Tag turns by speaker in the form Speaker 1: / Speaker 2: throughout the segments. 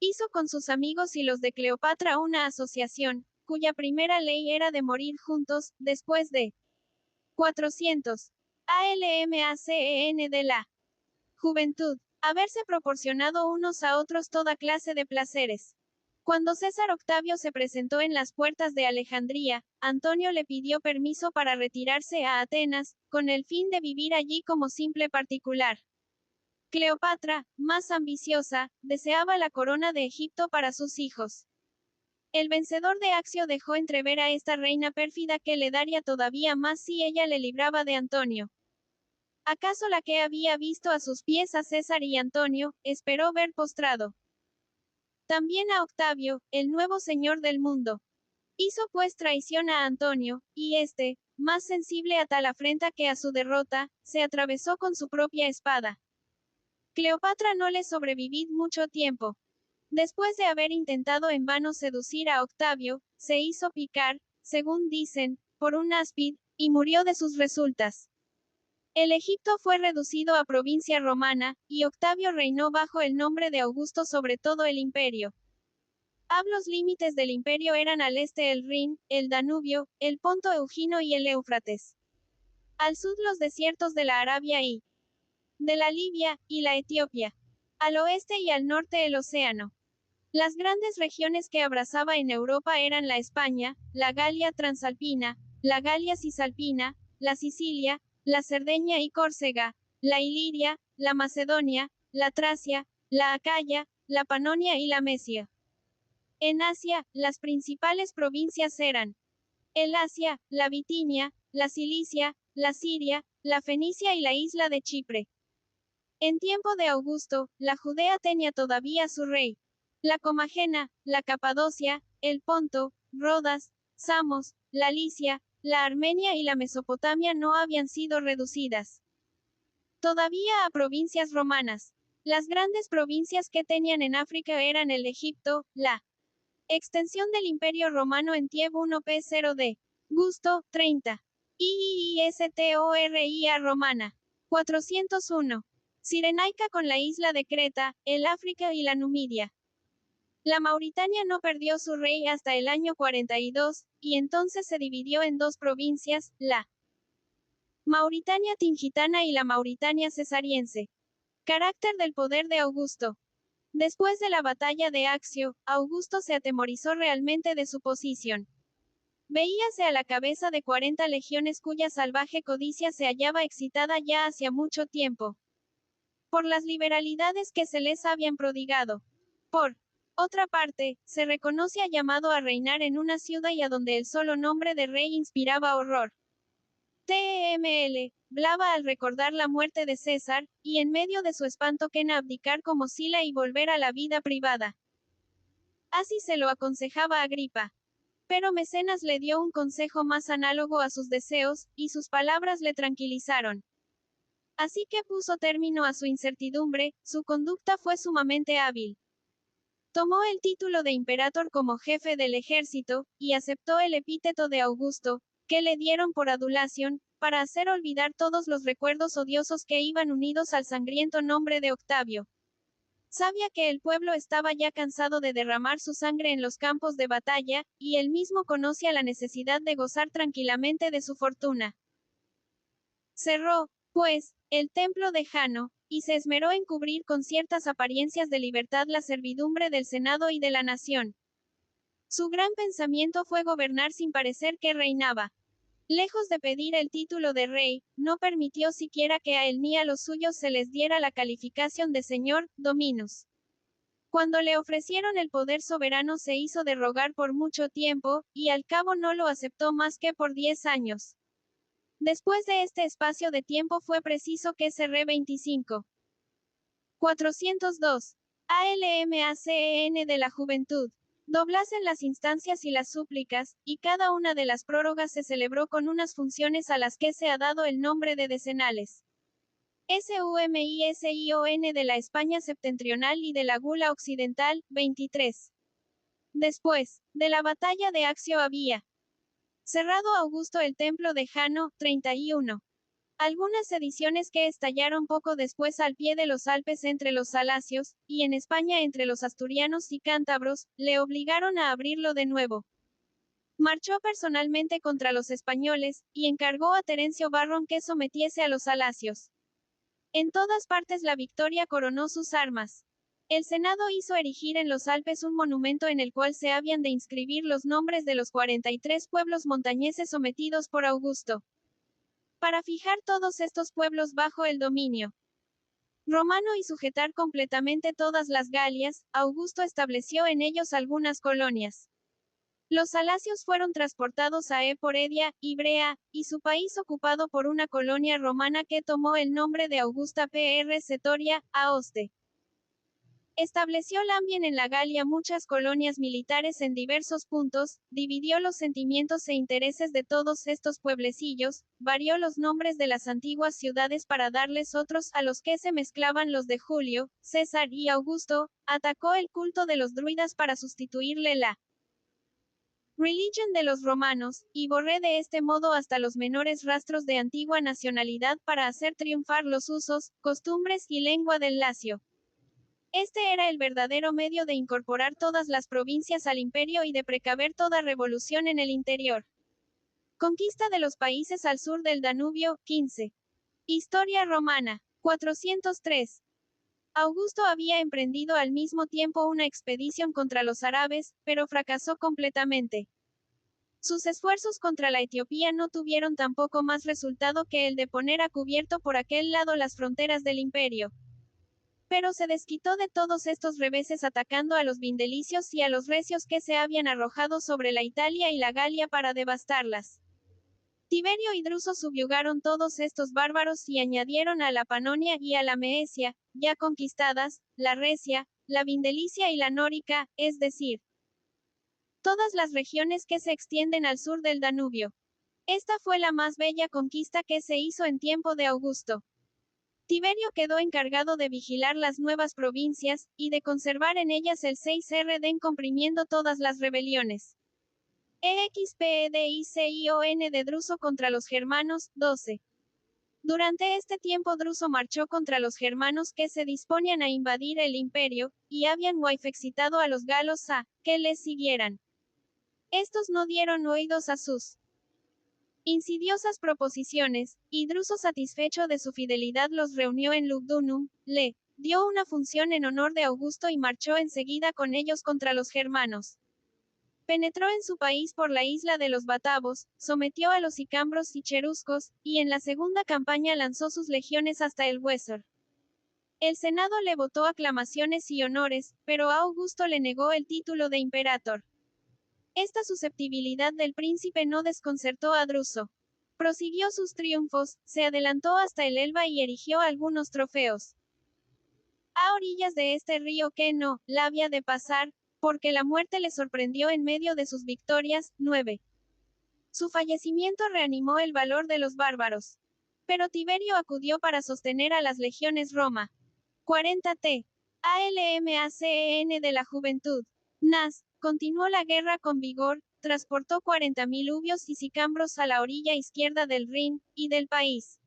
Speaker 1: Hizo con sus amigos y los de Cleopatra una asociación, cuya primera ley era de morir juntos, después de 400 ALMACEN de la juventud, haberse proporcionado unos a otros toda clase de placeres. Cuando César Octavio se presentó en las puertas de Alejandría, Antonio le pidió permiso para retirarse a Atenas, con el fin de vivir allí como simple particular. Cleopatra, más ambiciosa, deseaba la corona de Egipto para sus hijos. El vencedor de Accio dejó entrever a esta reina pérfida que le daría todavía más si ella le libraba de Antonio. ¿Acaso la que había visto a sus pies a César y Antonio, esperó ver postrado también a Octavio, el nuevo señor del mundo? Hizo pues traición a Antonio, y éste, más sensible a tal afrenta que a su derrota, se atravesó con su propia espada. Cleopatra no le sobrevivid mucho tiempo. Después de haber intentado en vano seducir a Octavio, se hizo picar, según dicen, por un áspid, y murió de sus resultas. El Egipto fue reducido a provincia romana, y Octavio reinó bajo el nombre de Augusto sobre todo el imperio. Los límites del imperio eran al este el Rin, el Danubio, el Ponto Eugino y el Éufrates. Al sur los desiertos de la Arabia y de la Libia, y la Etiopía. Al oeste y al norte el océano. Las grandes regiones que abrazaba en Europa eran la España, la Galia Transalpina, la Galia Cisalpina, la Sicilia, la Cerdeña y Córcega, la Iliria, la Macedonia, la Tracia, la Acaya, la Panonia y la Mesia. En Asia, las principales provincias eran el Asia, la Bitinia, la Cilicia, la Siria, la Fenicia y la isla de Chipre. En tiempo de Augusto, la Judea tenía todavía su rey. La Comagena, la Capadocia, el Ponto, Rodas, Samos, la Licia, la Armenia y la Mesopotamia no habían sido reducidas todavía a provincias romanas. Las grandes provincias que tenían en África eran el Egipto, la extensión del Imperio Romano en Tiev 1p0d. Gusto, 30. IISTORIA romana. 401. Cirenaica con la isla de Creta, el África y la Numidia. La Mauritania no perdió su rey hasta el año 42, y entonces se dividió en dos provincias, la Mauritania Tingitana y la Mauritania Cesariense. Carácter del poder de Augusto. Después de la batalla de Accio, Augusto se atemorizó realmente de su posición. Veíase a la cabeza de 40 legiones cuya salvaje codicia se hallaba excitada ya hacía mucho tiempo por las liberalidades que se les habían prodigado. Por otra parte, se reconocía llamado a reinar en una ciudad y a donde el solo nombre de rey inspiraba horror. TML, blava al recordar la muerte de César, y en medio de su espanto quena abdicar como Sila y volver a la vida privada. Así se lo aconsejaba Agripa. Pero Mecenas le dio un consejo más análogo a sus deseos, y sus palabras le tranquilizaron. Así que puso término a su incertidumbre, su conducta fue sumamente hábil. Tomó el título de imperator como jefe del ejército, y aceptó el epíteto de Augusto, que le dieron por adulación, para hacer olvidar todos los recuerdos odiosos que iban unidos al sangriento nombre de Octavio. Sabía que el pueblo estaba ya cansado de derramar su sangre en los campos de batalla, y él mismo conocía la necesidad de gozar tranquilamente de su fortuna. Cerró, pues, el templo de Jano, y se esmeró en cubrir con ciertas apariencias de libertad la servidumbre del Senado y de la nación. Su gran pensamiento fue gobernar sin parecer que reinaba. Lejos de pedir el título de rey, no permitió siquiera que a él ni a los suyos se les diera la calificación de señor, dominus. Cuando le ofrecieron el poder soberano se hizo de rogar por mucho tiempo, y al cabo no lo aceptó más que por 10 años. Después de este espacio de tiempo fue preciso que CR 25. 402. ALMACEN de la juventud. Doblasen las instancias y las súplicas, y cada una de las prórrogas se celebró con unas funciones a las que se ha dado el nombre de decenales. SUMISION de la España septentrional y de la Gula occidental, 23. Después de la batalla de Accio había cerrado Augusto el templo de Jano, 31. Algunas sediciones que estallaron poco después al pie de los Alpes entre los salacios, y en España entre los asturianos y cántabros, le obligaron a abrirlo de nuevo. Marchó personalmente contra los españoles, y encargó a Terencio Varrón que sometiese a los salacios. En todas partes la victoria coronó sus armas. El Senado hizo erigir en los Alpes un monumento en el cual se habían de inscribir los nombres de los 43 pueblos montañeses sometidos por Augusto. Para fijar todos estos pueblos bajo el dominio romano y sujetar completamente todas las Galias, Augusto estableció en ellos algunas colonias. Los salacios fueron transportados a Eporedia, Ibrea, y su país ocupado por una colonia romana que tomó el nombre de Augusta Pr. Setoria, Aoste. Estableció Lambien en la Galia muchas colonias militares en diversos puntos, dividió los sentimientos e intereses de todos estos pueblecillos, varió los nombres de las antiguas ciudades para darles otros a los que se mezclaban los de Julio, César y Augusto, atacó el culto de los druidas para sustituirle la religión de los romanos, y borré de este modo hasta los menores rastros de antigua nacionalidad para hacer triunfar los usos, costumbres y lengua del Lacio. Este era el verdadero medio de incorporar todas las provincias al imperio y de precaver toda revolución en el interior. Conquista de los países al sur del Danubio, 15. Historia romana. 403. Augusto había emprendido al mismo tiempo una expedición contra los árabes, pero fracasó completamente. Sus esfuerzos contra la Etiopía no tuvieron tampoco más resultado que el de poner a cubierto por aquel lado las fronteras del imperio. Pero se desquitó de todos estos reveses atacando a los vindelicios y a los recios que se habían arrojado sobre la Italia y la Galia para devastarlas. Tiberio y Druso subyugaron todos estos bárbaros y añadieron a la Panonia y a la Meesia, ya conquistadas, la Recia, la Vindelicia y la Nórica, es decir, todas las regiones que se extienden al sur del Danubio. Esta fue la más bella conquista que se hizo en tiempo de Augusto. Tiberio quedó encargado de vigilar las nuevas provincias, y de conservar en ellas el 6 orden comprimiendo todas las rebeliones. EXPEDICION de Druso contra los germanos, 12. Durante este tiempo Druso marchó contra los germanos que se disponían a invadir el imperio, y habían excitado a los galos a que les siguieran. Estos no dieron oídos a sus insidiosas proposiciones, y Druso satisfecho de su fidelidad los reunió en Lugdunum, le dio una función en honor de Augusto y marchó enseguida con ellos contra los germanos. Penetró en su país por la isla de los Batavos, sometió a los sicambros y cheruscos, y en la segunda campaña lanzó sus legiones hasta el Weser. El Senado le votó aclamaciones y honores, pero a Augusto le negó el título de imperator. Esta susceptibilidad del príncipe no desconcertó a Druso. Prosiguió sus triunfos, se adelantó hasta el Elba y erigió algunos trofeos a orillas de este río que no la había de pasar, porque la muerte le sorprendió en medio de sus victorias. 9. Su fallecimiento reanimó el valor de los bárbaros. Pero Tiberio acudió para sostener a las legiones Roma. 40t. ALMACEN de la juventud. NAS. Continuó la guerra con vigor, transportó 40.000 ubios y sicambros a la orilla izquierda del Rin, y del país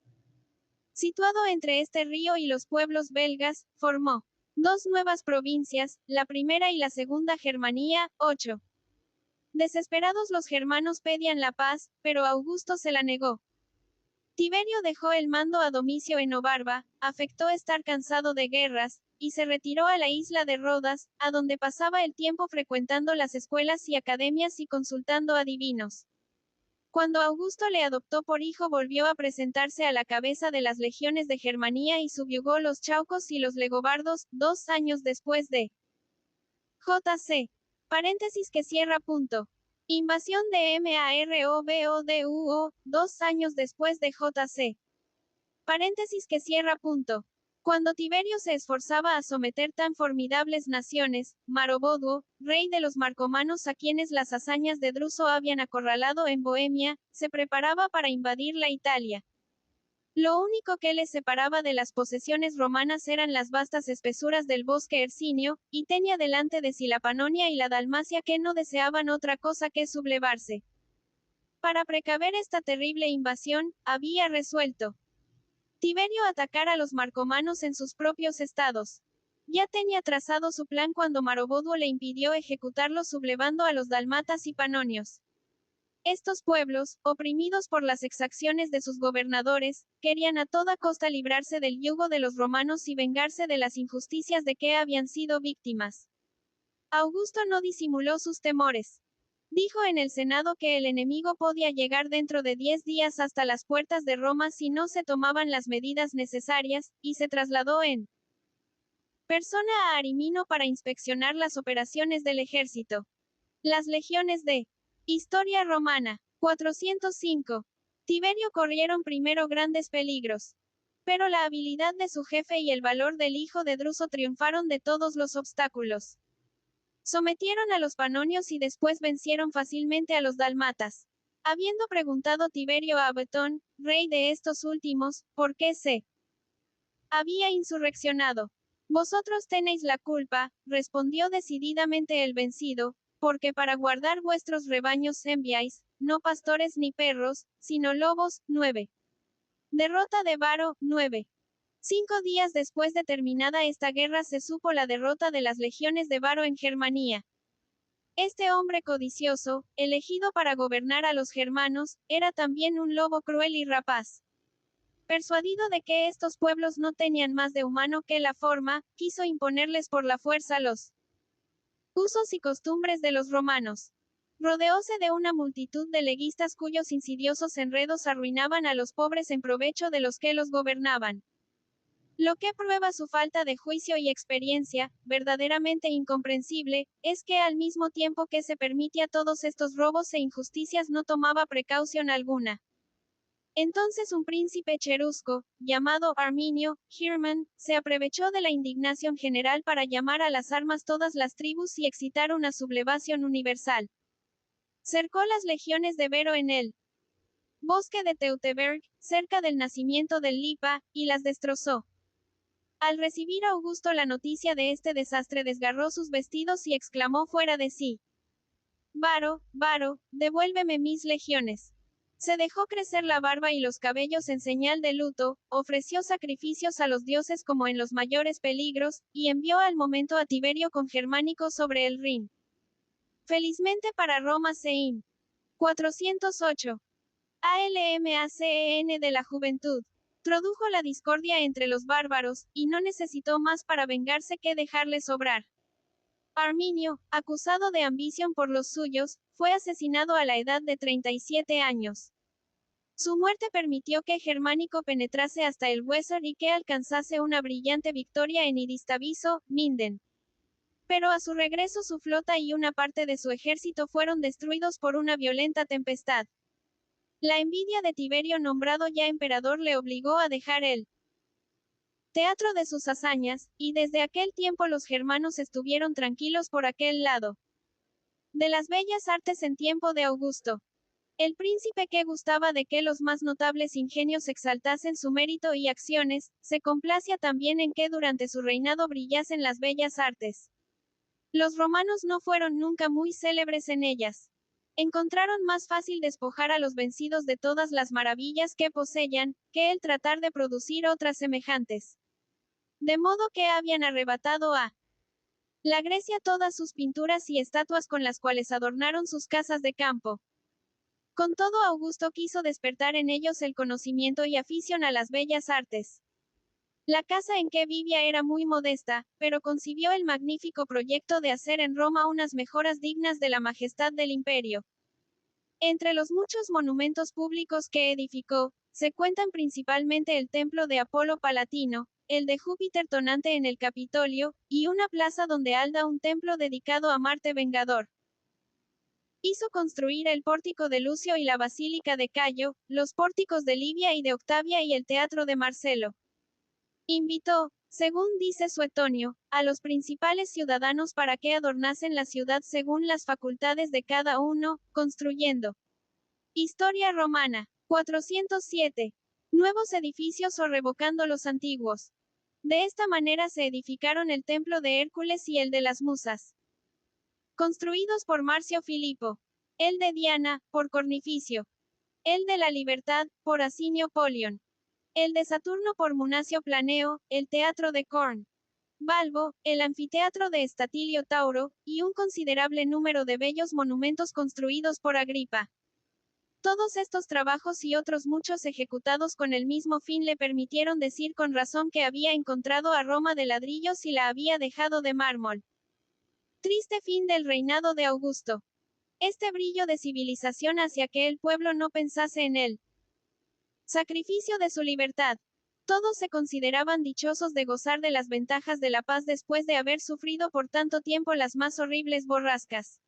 Speaker 1: situado entre este río y los pueblos belgas, formó dos nuevas provincias, la primera y la segunda Germanía, 8. Desesperados los germanos pedían la paz, pero Augusto se la negó. Tiberio dejó el mando a Domicio en Obarba, afectó estar cansado de guerras, y se retiró a la isla de Rodas, a donde pasaba el tiempo frecuentando las escuelas y academias y consultando a divinos. Cuando Augusto le adoptó por hijo volvió a presentarse a la cabeza de las legiones de Germanía y subyugó los chaucos y los legobardos, 2 años después de JC. Paréntesis que cierra punto. Invasión de Maroboduo, 2 años después de JC. Paréntesis que cierra punto. Cuando Tiberio se esforzaba a someter tan formidables naciones, Maroboduo, rey de los marcomanos a quienes las hazañas de Druso habían acorralado en Bohemia, se preparaba para invadir la Italia. Lo único que les separaba de las posesiones romanas eran las vastas espesuras del bosque Hercinio, y tenía delante de sí la Panonia y la Dalmacia que no deseaban otra cosa que sublevarse. Para precaver esta terrible invasión, había resuelto Tiberio atacar a los marcomanos en sus propios estados. Ya tenía trazado su plan cuando Maroboduo le impidió ejecutarlo sublevando a los dalmatas y panonios. Estos pueblos, oprimidos por las exacciones de sus gobernadores, querían a toda costa librarse del yugo de los romanos y vengarse de las injusticias de que habían sido víctimas. Augusto no disimuló sus temores. Dijo en el Senado que el enemigo podía llegar dentro de 10 días hasta las puertas de Roma si no se tomaban las medidas necesarias, y se trasladó en persona a Arimino para inspeccionar las operaciones del ejército. Las legiones de Historia Romana. 405. Tiberio corrieron primero grandes peligros. Pero la habilidad de su jefe y el valor del hijo de Druso triunfaron de todos los obstáculos. Sometieron a los panonios y después vencieron fácilmente a los dalmatas. Habiendo preguntado Tiberio a Betón, rey de estos últimos, por qué se había insurreccionado. Vosotros tenéis la culpa, respondió decididamente el vencido, porque para guardar vuestros rebaños enviáis, no pastores ni perros, sino lobos. 9. Derrota de Varo. 9. 5 días después de terminada esta guerra se supo la derrota de las legiones de Varo en Germania. Este hombre codicioso, elegido para gobernar a los germanos, era también un lobo cruel y rapaz. Persuadido de que estos pueblos no tenían más de humano que la forma, quiso imponerles por la fuerza los usos y costumbres de los romanos. Rodeóse de una multitud de leguistas cuyos insidiosos enredos arruinaban a los pobres en provecho de los que los gobernaban. Lo que prueba su falta de juicio y experiencia, verdaderamente incomprensible, es que al mismo tiempo que se permitía todos estos robos e injusticias no tomaba precaución alguna. Entonces un príncipe cherusco, llamado Arminio, Hirman, se aprovechó de la indignación general para llamar a las armas todas las tribus y excitar una sublevación universal. Cercó las legiones de Vero en el bosque de Teutoberg, cerca del nacimiento del Lipa, y las destrozó. Al recibir a Augusto la noticia de este desastre desgarró sus vestidos y exclamó fuera de sí: Varo, Varo, devuélveme mis legiones. Se dejó crecer la barba y los cabellos en señal de luto, ofreció sacrificios a los dioses como en los mayores peligros, y envió al momento a Tiberio con Germánico sobre el Rin. Felizmente para Roma Sein. 408. ALMACEN de la juventud. Produjo la discordia entre los bárbaros, y no necesitó más para vengarse que dejarles obrar. Arminio, acusado de ambición por los suyos, fue asesinado a la edad de 37 años. Su muerte permitió que Germánico penetrase hasta el Weser y que alcanzase una brillante victoria en Idistaviso, Minden. Pero a su regreso su flota y una parte de su ejército fueron destruidos por una violenta tempestad. La envidia de Tiberio nombrado ya emperador le obligó a dejar el teatro de sus hazañas, y desde aquel tiempo los germanos estuvieron tranquilos por aquel lado de las bellas artes en tiempo de Augusto. El príncipe que gustaba de que los más notables ingenios exaltasen su mérito y acciones, se complacía también en que durante su reinado brillasen las bellas artes. Los romanos no fueron nunca muy célebres en ellas. Encontraron más fácil despojar a los vencidos de todas las maravillas que poseían, que el tratar de producir otras semejantes. De modo que habían arrebatado a la Grecia todas sus pinturas y estatuas con las cuales adornaron sus casas de campo. Con todo Augusto quiso despertar en ellos el conocimiento y afición a las bellas artes. La casa en que vivía era muy modesta, pero concibió el magnífico proyecto de hacer en Roma unas mejoras dignas de la majestad del imperio. Entre los muchos monumentos públicos que edificó, se cuentan principalmente el templo de Apolo Palatino, el de Júpiter Tonante en el Capitolio, y una plaza donde alda un templo dedicado a Marte Vengador. Hizo construir el pórtico de Lucio y la basílica de Cayo, los pórticos de Livia y de Octavia y el teatro de Marcelo. Invitó, según dice Suetonio, a los principales ciudadanos para que adornasen la ciudad según las facultades de cada uno, construyendo. Historia romana. 407. Nuevos edificios o revocando los antiguos. De esta manera se edificaron el templo de Hércules y el de las Musas, construidos por Marcio Filipo. El de Diana, por Cornificio. El de la Libertad, por Asinio Polion. el de Saturno por Munasio Planeo, el teatro de Corn Balbo, el anfiteatro de Estatilio Tauro, y un considerable número de bellos monumentos construidos por Agripa. Todos estos trabajos y otros muchos ejecutados con el mismo fin le permitieron decir con razón que había encontrado a Roma de ladrillos y la había dejado de mármol. Triste fin del reinado de Augusto. Este brillo de civilización hacia que el pueblo no pensase en él. Sacrificio de su libertad. Todos se consideraban dichosos de gozar de las ventajas de la paz después de haber sufrido por tanto tiempo las más horribles borrascas.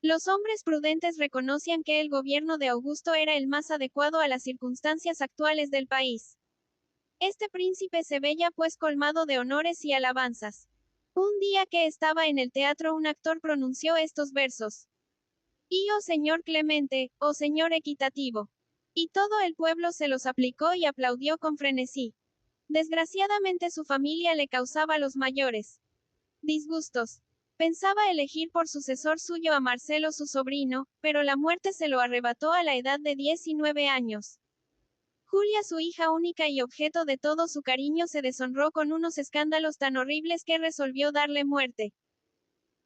Speaker 1: Los hombres prudentes reconocían que el gobierno de Augusto era el más adecuado a las circunstancias actuales del país. Este príncipe se veía pues colmado de honores y alabanzas. Un día que estaba en el teatro un actor pronunció estos versos. Y oh señor clemente, oh señor equitativo. Y todo el pueblo se los aplicó y aplaudió con frenesí. Desgraciadamente su familia le causaba los mayores disgustos. Pensaba elegir por sucesor suyo a Marcelo su sobrino, pero la muerte se lo arrebató a la edad de 19 años. Julia, su hija única y objeto de todo su cariño, se deshonró con unos escándalos tan horribles que resolvió darle muerte.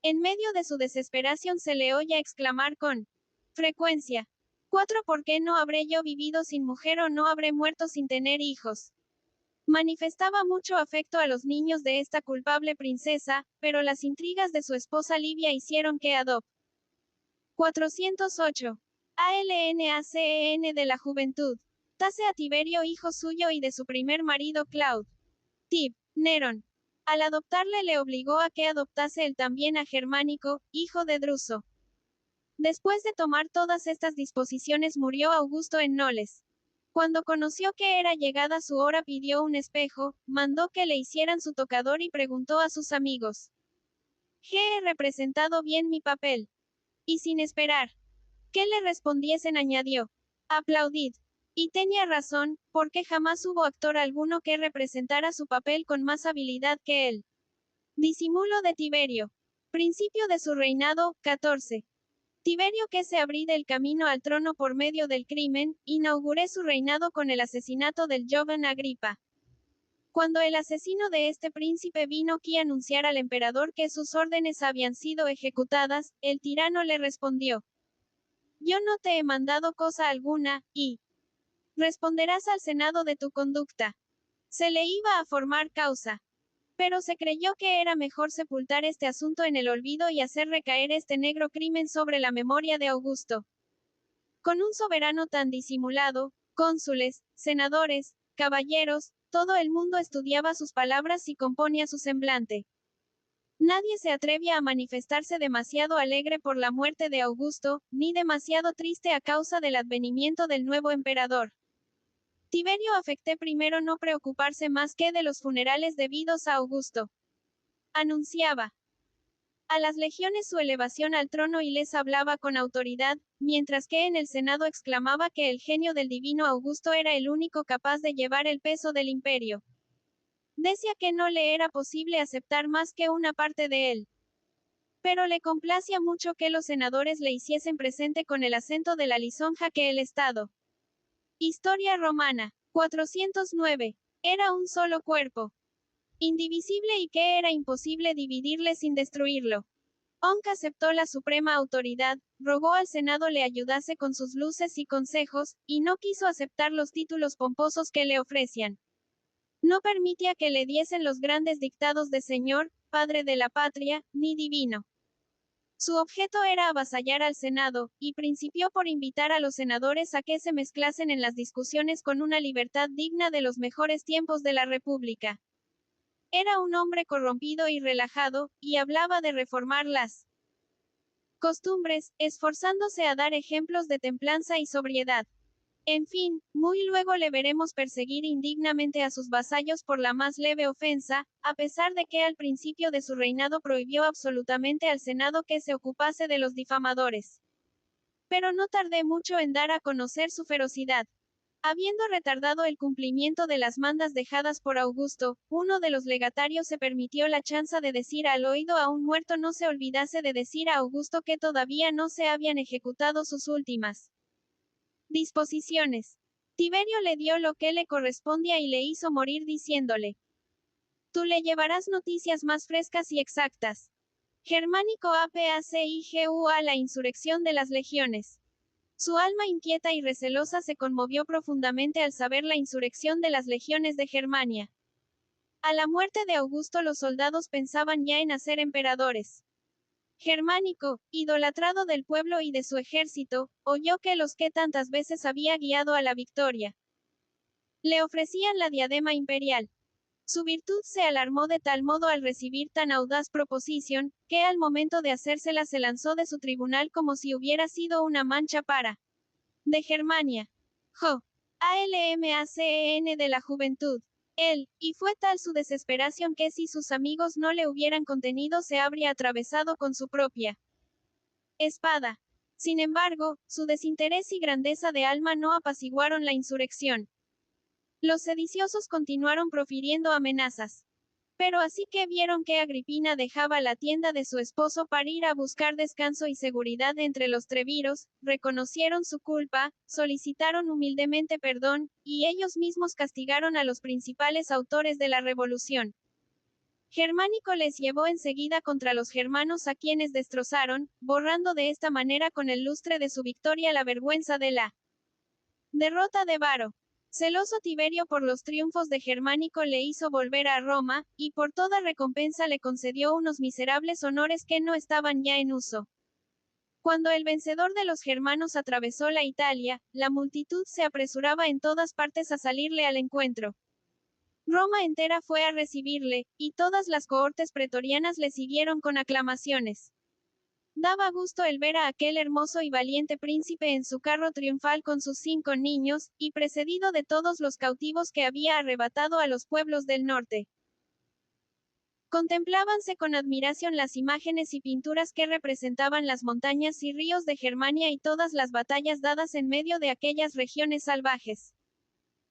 Speaker 1: En medio de su desesperación se le oye exclamar con frecuencia: ¿por qué no habré yo vivido sin mujer o no habré muerto sin tener hijos? Manifestaba mucho afecto a los niños de esta culpable princesa, pero las intrigas de su esposa Livia hicieron que Adop. 408. ALNACEN de la juventud. Tase a Tiberio hijo suyo y de su primer marido Claud. Tib. Nerón. Al adoptarle le obligó a que adoptase él también a Germánico, hijo de Druso. Después de tomar todas estas disposiciones murió Augusto en Noles. Cuando conoció que era llegada su hora pidió un espejo, mandó que le hicieran su tocador y preguntó a sus amigos: ¿he representado bien mi papel? Y sin esperar que le respondiesen añadió: aplaudid. Y tenía razón, porque jamás hubo actor alguno que representara su papel con más habilidad que él. Disimulo de Tiberio. Principio de su reinado, 14. Tiberio, que se abride el camino al trono por medio del crimen, inauguré su reinado con el asesinato del joven Agripa. Cuando el asesino de este príncipe vino aquí a anunciar al emperador que sus órdenes habían sido ejecutadas, el tirano le respondió: yo no te he mandado cosa alguna, y responderás al Senado de tu conducta. Se le iba a formar causa. Pero se creyó que era mejor sepultar este asunto en el olvido y hacer recaer este negro crimen sobre la memoria de Augusto. Con un soberano tan disimulado, cónsules, senadores, caballeros, todo el mundo estudiaba sus palabras y componía su semblante. Nadie se atrevía a manifestarse demasiado alegre por la muerte de Augusto, ni demasiado triste a causa del advenimiento del nuevo emperador. Tiberio afecté primero no preocuparse más que de los funerales debidos a Augusto. Anunciaba a las legiones su elevación al trono y les hablaba con autoridad, mientras que en el Senado exclamaba que el genio del divino Augusto era el único capaz de llevar el peso del imperio. Decía que no le era posible aceptar más que una parte de él. Pero le complacía mucho que los senadores le hiciesen presente con el acento de la lisonja que el Estado. Historia romana. 409. Era un solo cuerpo, indivisible, y que era imposible dividirle sin destruirlo. Aunque aceptó la suprema autoridad, rogó al Senado le ayudase con sus luces y consejos, y no quiso aceptar los títulos pomposos que le ofrecían. No permitía que le diesen los grandes dictados de Señor, Padre de la Patria, ni Divino. Su objeto era avasallar al Senado, y principió por invitar a los senadores a que se mezclasen en las discusiones con una libertad digna de los mejores tiempos de la República. Era un hombre corrompido y relajado, y hablaba de reformar las costumbres, esforzándose a dar ejemplos de templanza y sobriedad. En fin, muy luego le veremos perseguir indignamente a sus vasallos por la más leve ofensa, a pesar de que al principio de su reinado prohibió absolutamente al Senado que se ocupase de los difamadores. Pero no tardé mucho en dar a conocer su ferocidad. Habiendo retardado el cumplimiento de las mandas dejadas por Augusto, uno de los legatarios se permitió la chanza de decir al oído a un muerto no se olvidase de decir a Augusto que todavía no se habían ejecutado sus últimas disposiciones. Tiberio le dio lo que le correspondía y le hizo morir diciéndole: tú le llevarás noticias más frescas y exactas. Germánico APACIGU a la insurrección de las legiones. Su alma inquieta y recelosa se conmovió profundamente al saber la insurrección de las legiones de Germania. A la muerte de Augusto los soldados pensaban ya en hacer emperadores. Germánico, idolatrado del pueblo y de su ejército, oyó que los que tantas veces había guiado a la victoria le ofrecían la diadema imperial. Su virtud se alarmó de tal modo al recibir tan audaz proposición, que al momento de hacérsela se lanzó de su tribunal como si hubiera sido una mancha para de Germania. Jo. ALMACEN de la juventud. Él, y fue tal su desesperación que si sus amigos no le hubieran contenido se habría atravesado con su propia espada. Sin embargo, su desinterés y grandeza de alma no apaciguaron la insurrección. Los sediciosos continuaron profiriendo amenazas. Pero así que vieron que Agripina dejaba la tienda de su esposo para ir a buscar descanso y seguridad entre los treviros, reconocieron su culpa, solicitaron humildemente perdón, y ellos mismos castigaron a los principales autores de la revolución. Germánico les llevó enseguida contra los germanos a quienes destrozaron, borrando de esta manera con el lustre de su victoria la vergüenza de la derrota de Varo. Celoso Tiberio por los triunfos de Germánico le hizo volver a Roma, y por toda recompensa le concedió unos miserables honores que no estaban ya en uso. Cuando el vencedor de los germanos atravesó la Italia, la multitud se apresuraba en todas partes a salirle al encuentro. Roma entera fue a recibirle, y todas las cohortes pretorianas le siguieron con aclamaciones. Daba gusto el ver a aquel hermoso y valiente príncipe en su carro triunfal con sus 5 niños, y precedido de todos los cautivos que había arrebatado a los pueblos del norte. Contemplábanse con admiración las imágenes y pinturas que representaban las montañas y ríos de Germania y todas las batallas dadas en medio de aquellas regiones salvajes.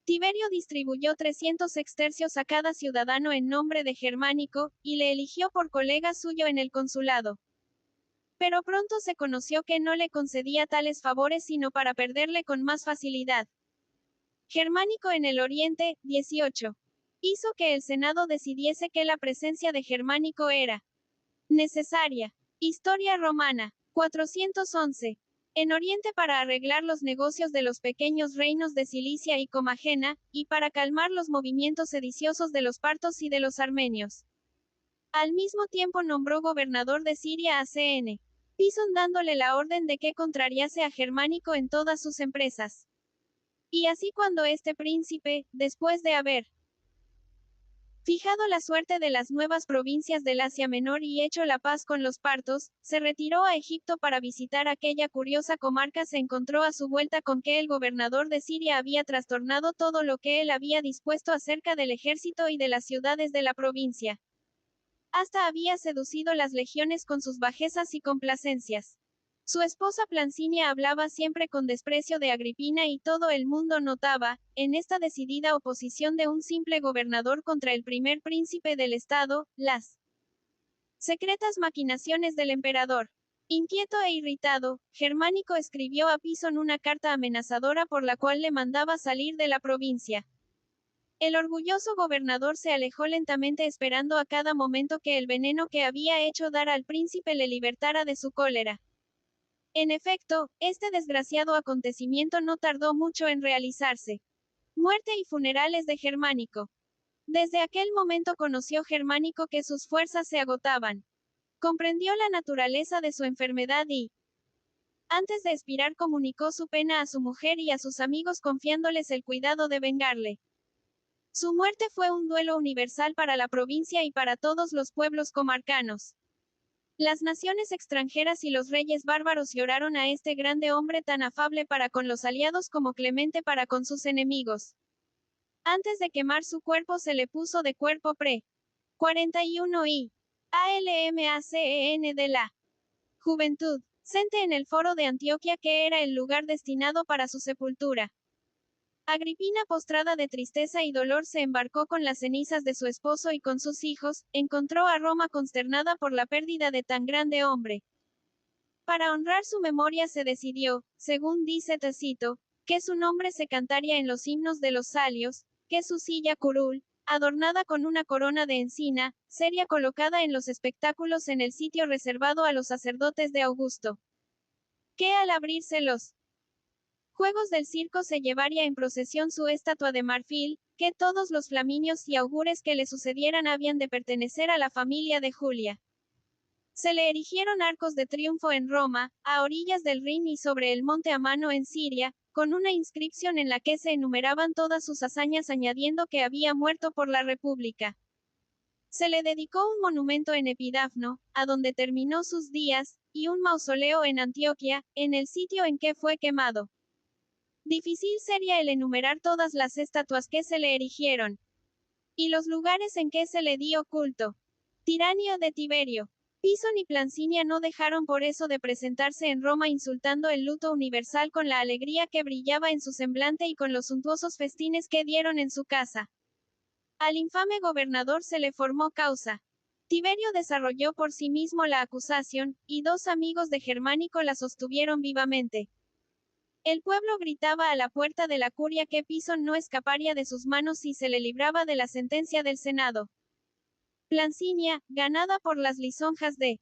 Speaker 1: Tiberio distribuyó 300 sextercios a cada ciudadano en nombre de Germánico, y le eligió por colega suyo en el consulado. Pero pronto se conoció que no le concedía tales favores sino para perderle con más facilidad. Germánico en el Oriente, 18. Hizo que el Senado decidiese que la presencia de Germánico era necesaria. Historia romana. 411. En Oriente para arreglar los negocios de los pequeños reinos de Cilicia y Comagena, y para calmar los movimientos sediciosos de los partos y de los armenios. Al mismo tiempo nombró gobernador de Siria a CN. Pison dándole la orden de que contrariase a Germánico en todas sus empresas. Y así cuando este príncipe, después de haber fijado la suerte de las nuevas provincias del Asia Menor y hecho la paz con los partos, se retiró a Egipto para visitar aquella curiosa comarca, se encontró a su vuelta con que el gobernador de Siria había trastornado todo lo que él había dispuesto acerca del ejército y de las ciudades de la provincia. Hasta había seducido las legiones con sus bajezas y complacencias. Su esposa Plancinia hablaba siempre con desprecio de Agripina y todo el mundo notaba, en esta decidida oposición de un simple gobernador contra el primer príncipe del estado, las secretas maquinaciones del emperador. Inquieto e irritado, Germánico escribió a Pison una carta amenazadora por la cual le mandaba salir de la provincia. El orgulloso gobernador se alejó lentamente esperando a cada momento que el veneno que había hecho dar al príncipe le libertara de su cólera. En efecto, este desgraciado acontecimiento no tardó mucho en realizarse. Muerte y funerales de Germánico. Desde aquel momento conoció Germánico que sus fuerzas se agotaban. Comprendió la naturaleza de su enfermedad y, antes de expirar, comunicó su pena a su mujer y a sus amigos confiándoles el cuidado de vengarle. Su muerte fue un duelo universal para la provincia y para todos los pueblos comarcanos. Las naciones extranjeras y los reyes bárbaros lloraron a este grande hombre tan afable para con los aliados como clemente para con sus enemigos. Antes de quemar su cuerpo se le puso de cuerpo pre. 41 y ALMACEN de la juventud. Sente en el foro de Antioquia que era el lugar destinado para su sepultura. Agripina, postrada de tristeza y dolor, se embarcó con las cenizas de su esposo y con sus hijos, encontró a Roma consternada por la pérdida de tan grande hombre. Para honrar su memoria se decidió, según dice Tácito, que su nombre se cantaría en los himnos de los salios, que su silla curul, adornada con una corona de encina, sería colocada en los espectáculos en el sitio reservado a los sacerdotes de Augusto. Que al abrirse los juegos del circo se llevaría en procesión su estatua de marfil, que todos los flaminios y augures que le sucedieran habían de pertenecer a la familia de Julia. Se le erigieron arcos de triunfo en Roma, a orillas del Rin y sobre el monte Amano en Siria, con una inscripción en la que se enumeraban todas sus hazañas añadiendo que había muerto por la República. Se le dedicó un monumento en Epidafno, a donde terminó sus días, y un mausoleo en Antioquia, en el sitio en que fue quemado. Difícil sería el enumerar todas las estatuas que se le erigieron. Y los lugares en que se le dio culto. Tiranio de Tiberio. Pison y Plancinia no dejaron por eso de presentarse en Roma insultando el luto universal con la alegría que brillaba en su semblante y con los suntuosos festines que dieron en su casa. Al infame gobernador se le formó causa. Tiberio desarrolló por sí mismo la acusación, y dos amigos de Germánico la sostuvieron vivamente. El pueblo gritaba a la puerta de la curia que Pison no escaparía de sus manos si se le libraba de la sentencia del Senado. Plancinia, ganada por las lisonjas de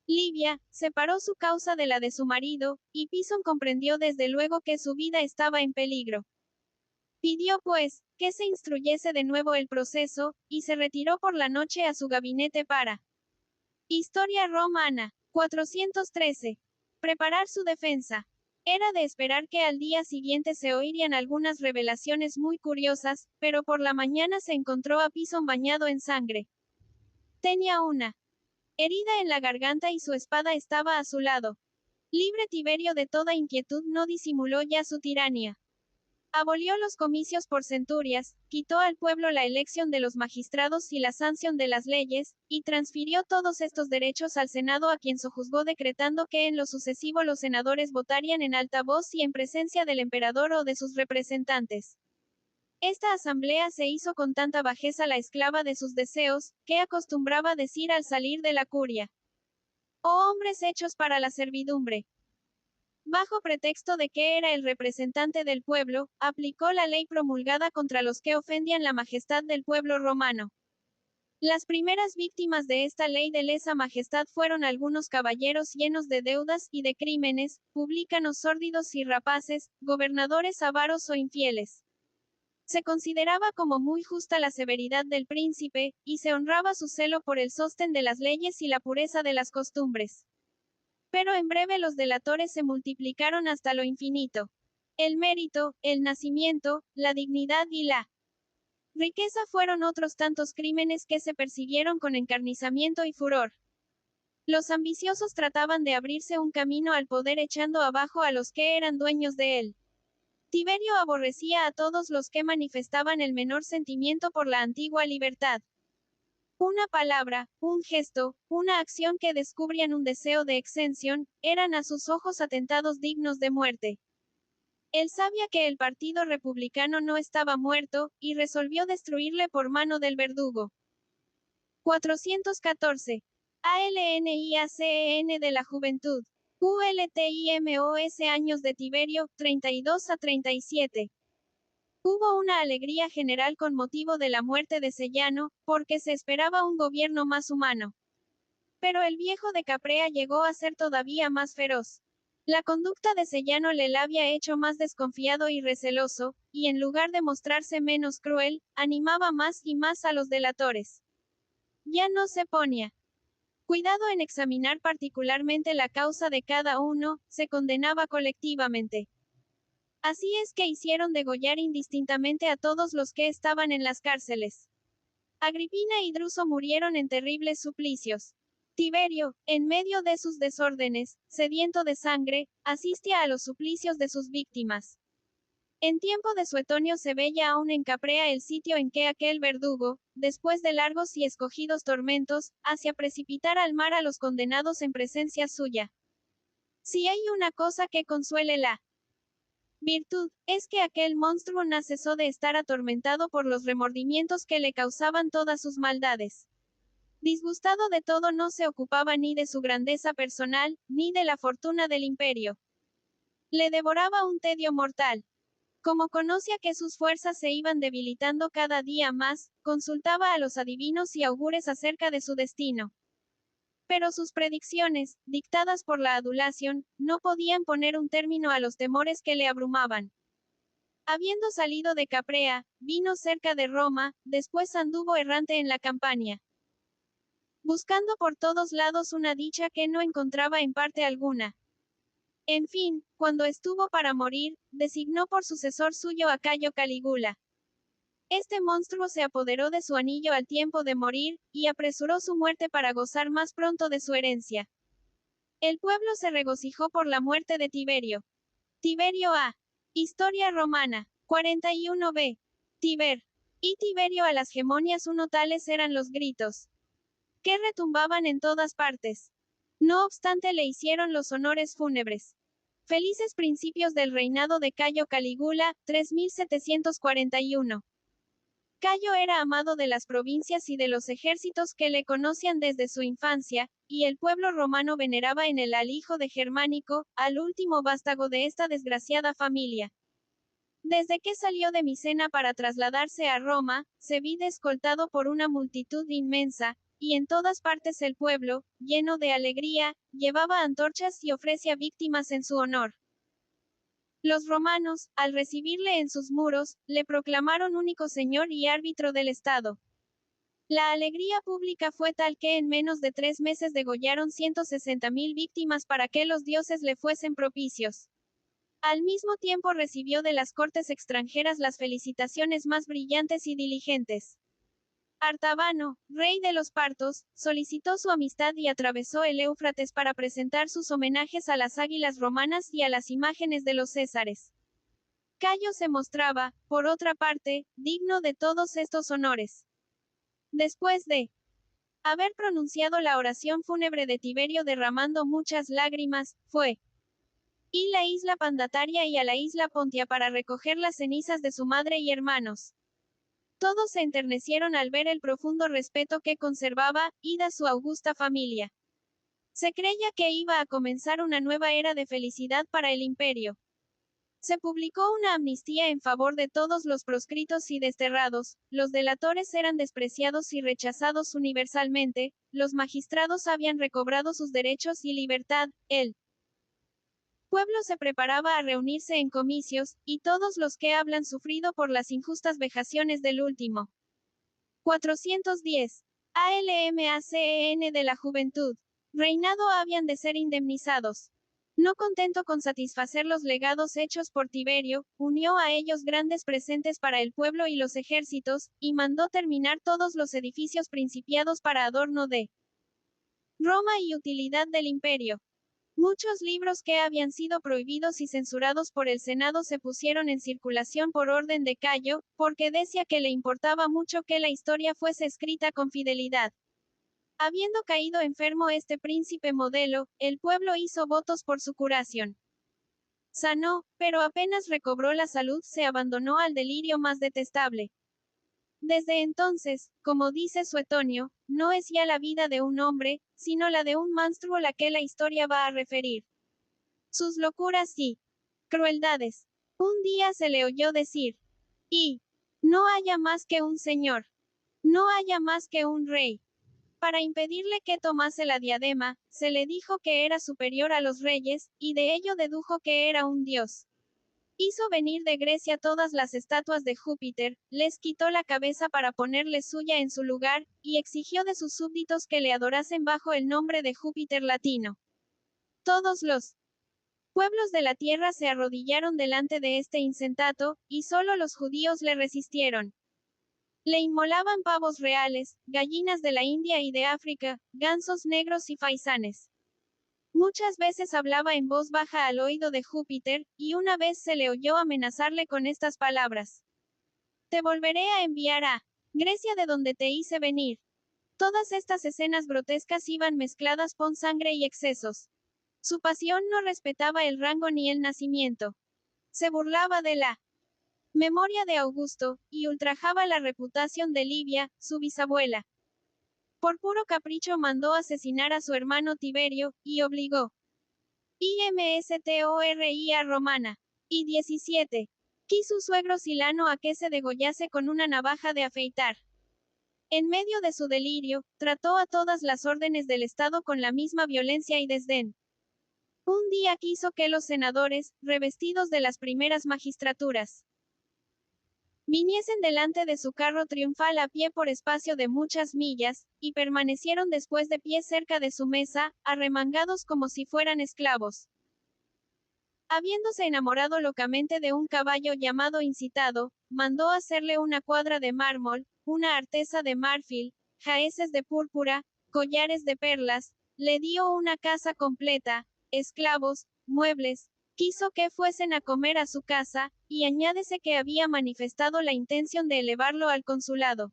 Speaker 1: Livia, separó su causa de la de su marido, y Pison comprendió desde luego que su vida estaba en peligro. Pidió pues, que se instruyese de nuevo el proceso, y se retiró por la noche a su gabinete para Historia Romana. 413. Preparar su defensa. Era de esperar que al día siguiente se oirían algunas revelaciones muy curiosas, pero por la mañana se encontró a Pison bañado en sangre. Tenía una herida en la garganta y su espada estaba a su lado. Libre Tiberio de toda inquietud no disimuló ya su tiranía. Abolió los comicios por centurias, quitó al pueblo la elección de los magistrados y la sanción de las leyes, y transfirió todos estos derechos al Senado a quien sojuzgó decretando que en lo sucesivo los senadores votarían en alta voz y en presencia del emperador o de sus representantes. Esta asamblea se hizo con tanta bajeza la esclava de sus deseos, que acostumbraba decir al salir de la curia: «Oh hombres hechos para la servidumbre». Bajo pretexto de que era el representante del pueblo, aplicó la ley promulgada contra los que ofendían la majestad del pueblo romano. Las primeras víctimas de esta ley de lesa majestad fueron algunos caballeros llenos de deudas y de crímenes, publicanos sórdidos y rapaces, gobernadores avaros o infieles. Se consideraba como muy justa la severidad del príncipe, y se honraba su celo por el sostén de las leyes y la pureza de las costumbres. Pero en breve los delatores se multiplicaron hasta lo infinito. El mérito, el nacimiento, la dignidad y la riqueza fueron otros tantos crímenes que se persiguieron con encarnizamiento y furor. Los ambiciosos trataban de abrirse un camino al poder echando abajo a los que eran dueños de él. Tiberio aborrecía a todos los que manifestaban el menor sentimiento por la antigua libertad. Una palabra, un gesto, una acción que descubrían un deseo de exención, eran a sus ojos atentados dignos de muerte. Él sabía que el partido republicano no estaba muerto, y resolvió destruirle por mano del verdugo. 414. ALNIACEN de la Juventud. ULTIMOS años de Tiberio, 32 a 37. Hubo una alegría general con motivo de la muerte de Sellano, porque se esperaba un gobierno más humano. Pero el viejo de Caprea llegó a ser todavía más feroz. La conducta de Sellano le la había hecho más desconfiado y receloso, y en lugar de mostrarse menos cruel, animaba más y más a los delatores. Ya no se ponía cuidado en examinar particularmente la causa de cada uno, se condenaba colectivamente. Así es que hicieron degollar indistintamente a todos los que estaban en las cárceles. Agripina y Druso murieron en terribles suplicios. Tiberio, en medio de sus desórdenes, sediento de sangre, asistía a los suplicios de sus víctimas. En tiempo de Suetonio se veía aún en Caprea el sitio en que aquel verdugo, después de largos y escogidos tormentos, hacía precipitar al mar a los condenados en presencia suya. Si hay una cosa que consuele la virtud, es que aquel monstruo no cesó de estar atormentado por los remordimientos que le causaban todas sus maldades. Disgustado de todo, no se ocupaba ni de su grandeza personal, ni de la fortuna del imperio. Le devoraba un tedio mortal. Como conocía que sus fuerzas se iban debilitando cada día más, consultaba a los adivinos y augures acerca de su destino. Pero sus predicciones, dictadas por la adulación, no podían poner un término a los temores que le abrumaban. Habiendo salido de Caprea, vino cerca de Roma, después anduvo errante en la Campania, buscando por todos lados una dicha que no encontraba en parte alguna. En fin, cuando estuvo para morir, designó por sucesor suyo a Cayo Calígula. Este monstruo se apoderó de su anillo al tiempo de morir, y apresuró su muerte para gozar más pronto de su herencia. El pueblo se regocijó por la muerte de Tiberio. Tiberio A. Historia romana. 41b. Tiber. Y Tiberio a las gemonias uno tales eran los gritos, que retumbaban en todas partes. No obstante le hicieron los honores fúnebres. Felices principios del reinado de Cayo Calígula, 3741. Cayo era amado de las provincias y de los ejércitos que le conocían desde su infancia, y el pueblo romano veneraba en él al hijo de Germánico, al último vástago de esta desgraciada familia. Desde que salió de Micena para trasladarse a Roma, se vide escoltado por una multitud inmensa, y en todas partes el pueblo, lleno de alegría, llevaba antorchas y ofrecía víctimas en su honor. Los romanos, al recibirle en sus muros, le proclamaron único señor y árbitro del Estado. La alegría pública fue tal que en menos de 3 meses degollaron 160.000 víctimas para que los dioses le fuesen propicios. Al mismo tiempo recibió de las cortes extranjeras las felicitaciones más brillantes y diligentes. Artabano, rey de los partos, solicitó su amistad y atravesó el Éufrates para presentar sus homenajes a las águilas romanas y a las imágenes de los césares. Cayo se mostraba, por otra parte, digno de todos estos honores. Después de haber pronunciado la oración fúnebre de Tiberio derramando muchas lágrimas, fue y la isla Pandataria y a la isla Pontia para recoger las cenizas de su madre y hermanos. Todos se enternecieron al ver el profundo respeto que conservaba, ida su augusta familia. Se creía que iba a comenzar una nueva era de felicidad para el imperio. Se publicó una amnistía en favor de todos los proscritos y desterrados, los delatores eran despreciados y rechazados universalmente, los magistrados habían recobrado sus derechos y libertad, el pueblo se preparaba a reunirse en comicios, y todos los que hablan sufrido por las injustas vejaciones del último. 410. ALMACEN de la juventud. Reinado habían de ser indemnizados. No contento con satisfacer los legados hechos por Tiberio, unió a ellos grandes presentes para el pueblo y los ejércitos, y mandó terminar todos los edificios principiados para adorno de Roma y utilidad del imperio. Muchos libros que habían sido prohibidos y censurados por el Senado se pusieron en circulación por orden de Cayo, porque decía que le importaba mucho que la historia fuese escrita con fidelidad. Habiendo caído enfermo este príncipe modelo, el pueblo hizo votos por su curación. Sanó, pero apenas recobró la salud se abandonó al delirio más detestable. Desde entonces, como dice Suetonio, no es ya la vida de un hombre, sino la de un monstruo la que la historia va a referir. Sus locuras y crueldades. Un día se le oyó decir, y no haya más que un señor, no haya más que un rey. Para impedirle que tomase la diadema, se le dijo que era superior a los reyes, y de ello dedujo que era un dios. Hizo venir de Grecia todas las estatuas de Júpiter, les quitó la cabeza para ponerle suya en su lugar, y exigió de sus súbditos que le adorasen bajo el nombre de Júpiter latino. Todos los pueblos de la tierra se arrodillaron delante de este incentato, y solo los judíos le resistieron. Le inmolaban pavos reales, gallinas de la India y de África, gansos negros y faisanes. Muchas veces hablaba en voz baja al oído de Júpiter, y una vez se le oyó amenazarle con estas palabras. Te volveré a enviar a Grecia de donde te hice venir. Todas estas escenas grotescas iban mezcladas con sangre y excesos. Su pasión no respetaba el rango ni el nacimiento. Se burlaba de la memoria de Augusto, y ultrajaba la reputación de Livia, su bisabuela. Por puro capricho mandó asesinar a su hermano Tiberio, y obligó IMSTORIA romana. Y 17. Quiso su suegro Silano a que se degollase con una navaja de afeitar. En medio de su delirio, trató a todas las órdenes del Estado con la misma violencia y desdén. Un día quiso que los senadores, revestidos de las primeras magistraturas, viniesen delante de su carro triunfal a pie por espacio de muchas millas, y permanecieron después de pie cerca de su mesa, arremangados como si fueran esclavos. Habiéndose enamorado locamente de un caballo llamado Incitado, mandó hacerle una cuadra de mármol, una artesa de marfil, jaeces de púrpura, collares de perlas, le dio una casa completa, esclavos, muebles, quiso que fuesen a comer a su casa, y añádese que había manifestado la intención de elevarlo al consulado.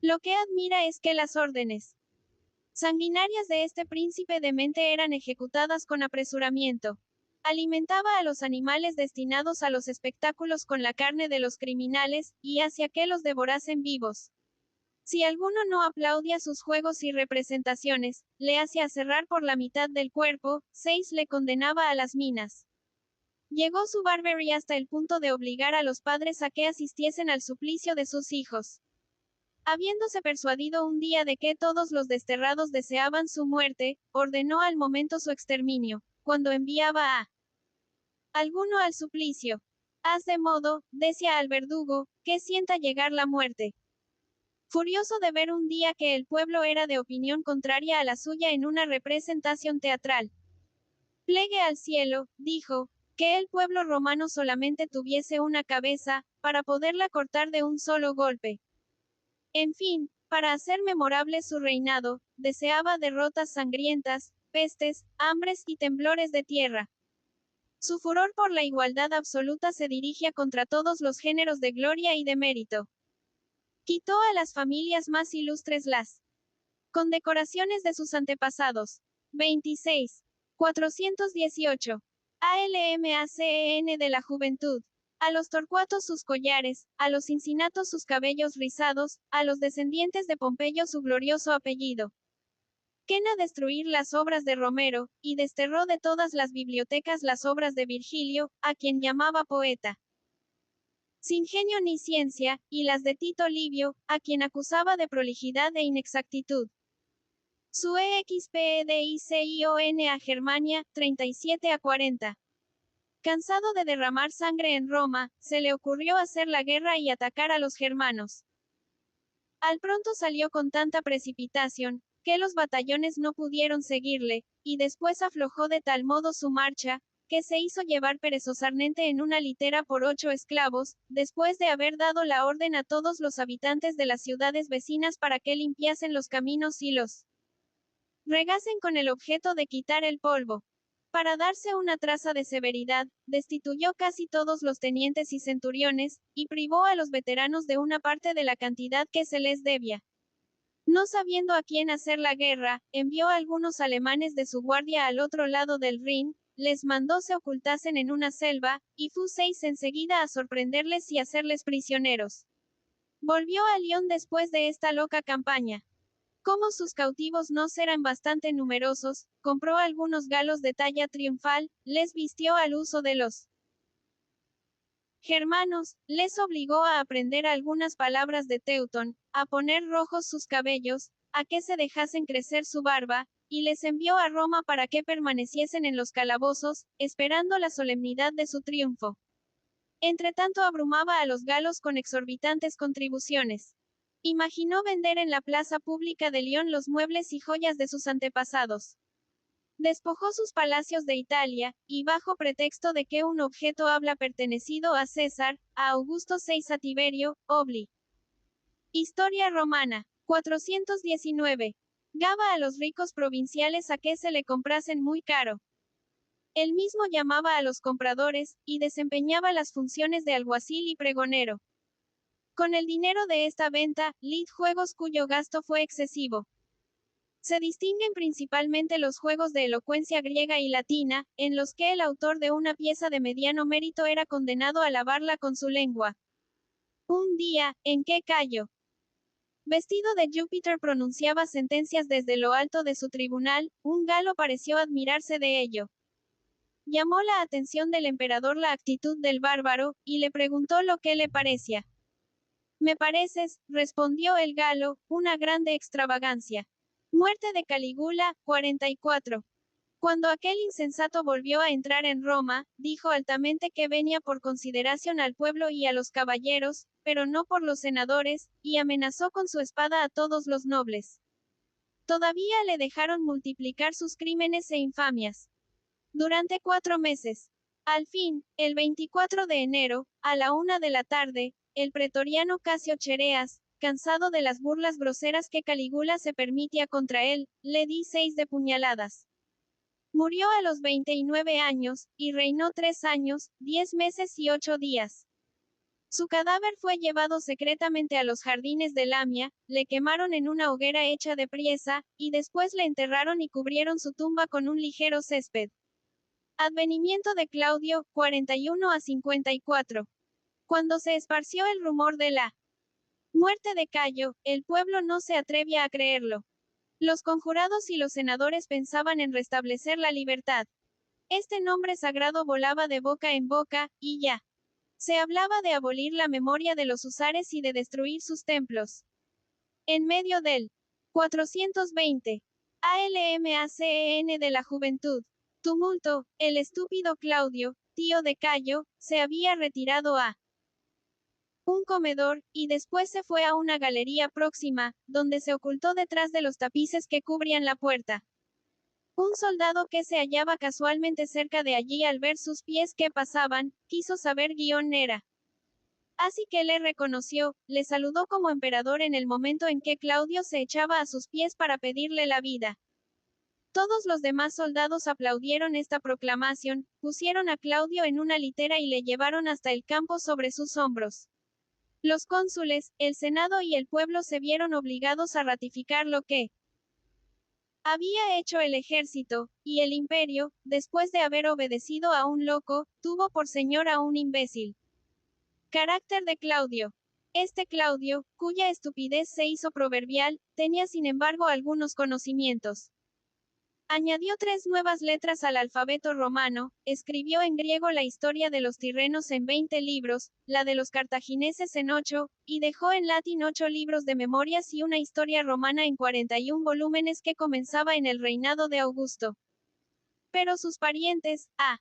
Speaker 1: Lo que admira es que las órdenes sanguinarias de este príncipe demente eran ejecutadas con apresuramiento. Alimentaba a los animales destinados a los espectáculos con la carne de los criminales, y hacía que los devorasen vivos. Si alguno no aplaudía sus juegos y representaciones, le hacía cerrar por la mitad del cuerpo, 6 le condenaba a las minas. Llegó su barbarie hasta el punto de obligar a los padres a que asistiesen al suplicio de sus hijos. Habiéndose persuadido un día de que todos los desterrados deseaban su muerte, ordenó al momento su exterminio, cuando enviaba a alguno al suplicio. Haz de modo, decía al verdugo, que sienta llegar la muerte. Furioso de ver un día que el pueblo era de opinión contraria a la suya en una representación teatral. Plegue al cielo, dijo, que el pueblo romano solamente tuviese una cabeza, para poderla cortar de un solo golpe. En fin, para hacer memorable su reinado, deseaba derrotas sangrientas, pestes, hambres y temblores de tierra. Su furor por la igualdad absoluta se dirigía contra todos los géneros de gloria y de mérito. Quitó a las familias más ilustres las condecoraciones de sus antepasados. 26. 418. ALMACEN de la juventud. A los Torcuatos sus collares, a los Incinatos sus cabellos rizados, a los descendientes de Pompeyo su glorioso apellido. Quena destruir las obras de Romero, y desterró de todas las bibliotecas las obras de Virgilio, a quien llamaba poeta sin genio ni ciencia, y las de Tito Livio, a quien acusaba de prolijidad e inexactitud. Su EXPEDICION a Germania, 37 a 40. Cansado de derramar sangre en Roma, se le ocurrió hacer la guerra y atacar a los germanos. Al pronto salió con tanta precipitación, que los batallones no pudieron seguirle, y después aflojó de tal modo su marcha, que se hizo llevar perezosamente en una litera por 8 esclavos, después de haber dado la orden a todos los habitantes de las ciudades vecinas para que limpiasen los caminos y los regasen con el objeto de quitar el polvo. Para darse una traza de severidad, destituyó casi todos los tenientes y centuriones, y privó a los veteranos de una parte de la cantidad que se les debía. No sabiendo a quién hacer la guerra, envió a algunos alemanes de su guardia al otro lado del Rin, les mandó se ocultasen en una selva, y fueseis enseguida a sorprenderles y hacerles prisioneros. Volvió a Lyon después de esta loca campaña. Como sus cautivos no eran bastante numerosos, compró algunos galos de talla triunfal, les vistió al uso de los germanos, les obligó a aprender algunas palabras de Teutón, a poner rojos sus cabellos, a que se dejasen crecer su barba, y les envió a Roma para que permaneciesen en los calabozos, esperando la solemnidad de su triunfo. Entretanto abrumaba a los galos con exorbitantes contribuciones. Imaginó vender en la plaza pública de Lyon los muebles y joyas de sus antepasados. Despojó sus palacios de Italia, y bajo pretexto de que un objeto habla pertenecido a César, a Augusto VI a Tiberio, Obli. Historia romana. 419. Gaba a los ricos provinciales a que se le comprasen muy caro. Él mismo llamaba a los compradores, y desempeñaba las funciones de alguacil y pregonero. Con el dinero de esta venta, lid juegos cuyo gasto fue excesivo. Se distinguen principalmente los juegos de elocuencia griega y latina, en los que el autor de una pieza de mediano mérito era condenado a lavarla con su lengua. Un día, en que Cayo, vestido de Júpiter, pronunciaba sentencias desde lo alto de su tribunal, un galo pareció admirarse de ello. Llamó la atención del emperador la actitud del bárbaro, y le preguntó lo que le parecía. Me pareces, respondió el galo, una grande extravagancia. Muerte de Calígula, 44. Cuando aquel insensato volvió a entrar en Roma, dijo altamente que venía por consideración al pueblo y a los caballeros, pero no por los senadores, y amenazó con su espada a todos los nobles. Todavía le dejaron multiplicar sus crímenes e infamias. Durante 4 meses. Al fin, el 24 de enero, a la 1 de la tarde, el pretoriano Casio Chereas, cansado de las burlas groseras que Calígula se permitía contra él, le di 6 de puñaladas. Murió a los 29 años, y reinó 3 años, 10 meses y 8 días. Su cadáver fue llevado secretamente a los jardines de Lamia, le quemaron en una hoguera hecha de priesa, y después le enterraron y cubrieron su tumba con un ligero césped. Advenimiento de Claudio, 41 a 54. Cuando se esparció el rumor de la muerte de Cayo, el pueblo no se atrevía a creerlo. Los conjurados y los senadores pensaban en restablecer la libertad. Este nombre sagrado volaba de boca en boca, y ya. Se hablaba de abolir la memoria de los húsares y de destruir sus templos. En medio del 420 ALMACEN de la juventud. Tumulto, el estúpido Claudio, tío de Cayo, se había retirado a un comedor, y después se fue a una galería próxima, donde se ocultó detrás de los tapices que cubrían la puerta. Un soldado que se hallaba casualmente cerca de allí al ver sus pies que pasaban, quiso saber quién era. Así que le reconoció, le saludó como emperador en el momento en que Claudio se echaba a sus pies para pedirle la vida. Todos los demás soldados aplaudieron esta proclamación, pusieron a Claudio en una litera y le llevaron hasta el campo sobre sus hombros. Los cónsules, el Senado y el pueblo se vieron obligados a ratificar lo que había hecho el ejército, y el imperio, después de haber obedecido a un loco, tuvo por señor a un imbécil. Carácter de Claudio. Este Claudio, cuya estupidez se hizo proverbial, tenía sin embargo algunos conocimientos. Añadió 3 nuevas letras al alfabeto romano, escribió en griego la historia de los tirrenos en 20 libros, la de los cartagineses en 8, y dejó en latín 8 libros de memorias y una historia romana en 41 volúmenes que comenzaba en el reinado de Augusto. Pero sus parientes, a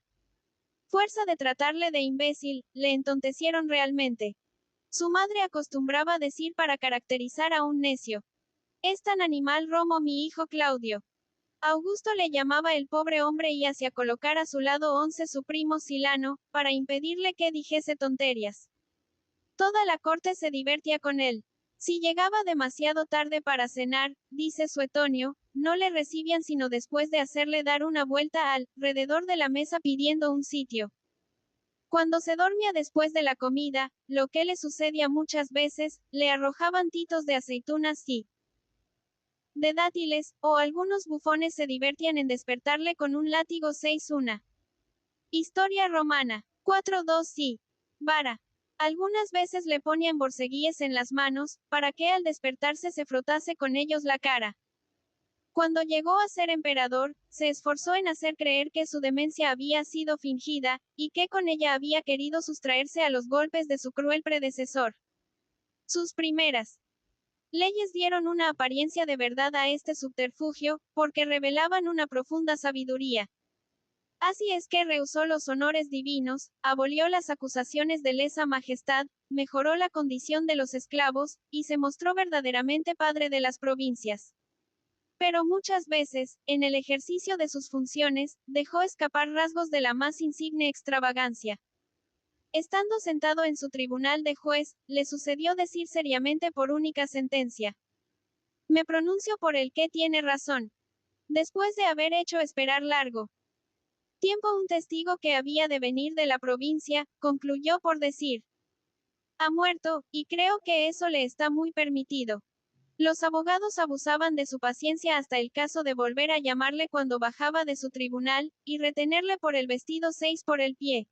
Speaker 1: fuerza de tratarle de imbécil, le entontecieron realmente. Su madre acostumbraba decir para caracterizar a un necio: es tan animal Romo mi hijo Claudio. Augusto le llamaba el pobre hombre y hacía colocar a su lado 11 su primo Silano, para impedirle que dijese tonterías. Toda la corte se divertía con él. Si llegaba demasiado tarde para cenar, dice Suetonio, no le recibían sino después de hacerle dar una vuelta alrededor de la mesa pidiendo un sitio. Cuando se dormía después de la comida, lo que le sucedía muchas veces, le arrojaban titos de aceitunas y de dátiles, o algunos bufones se divertían en despertarle con un látigo 6-1. Historia romana. 4-2 y vara. Algunas veces le ponían borceguíes en las manos, para que al despertarse se frotase con ellos la cara. Cuando llegó a ser emperador, se esforzó en hacer creer que su demencia había sido fingida, y que con ella había querido sustraerse a los golpes de su cruel predecesor. Sus primeras leyes dieron una apariencia de verdad a este subterfugio, porque revelaban una profunda sabiduría. Así es que rehusó los honores divinos, abolió las acusaciones de lesa majestad, mejoró la condición de los esclavos, y se mostró verdaderamente padre de las provincias. Pero muchas veces, en el ejercicio de sus funciones, dejó escapar rasgos de la más insigne extravagancia. Estando sentado en su tribunal de juez, le sucedió decir seriamente por única sentencia: me pronuncio por el que tiene razón. Después de haber hecho esperar largo tiempo un testigo que había de venir de la provincia, concluyó por decir: ha muerto, y creo que eso le está muy permitido. Los abogados abusaban de su paciencia hasta el caso de volver a llamarle cuando bajaba de su tribunal, y retenerle por el vestido 6 por el pie.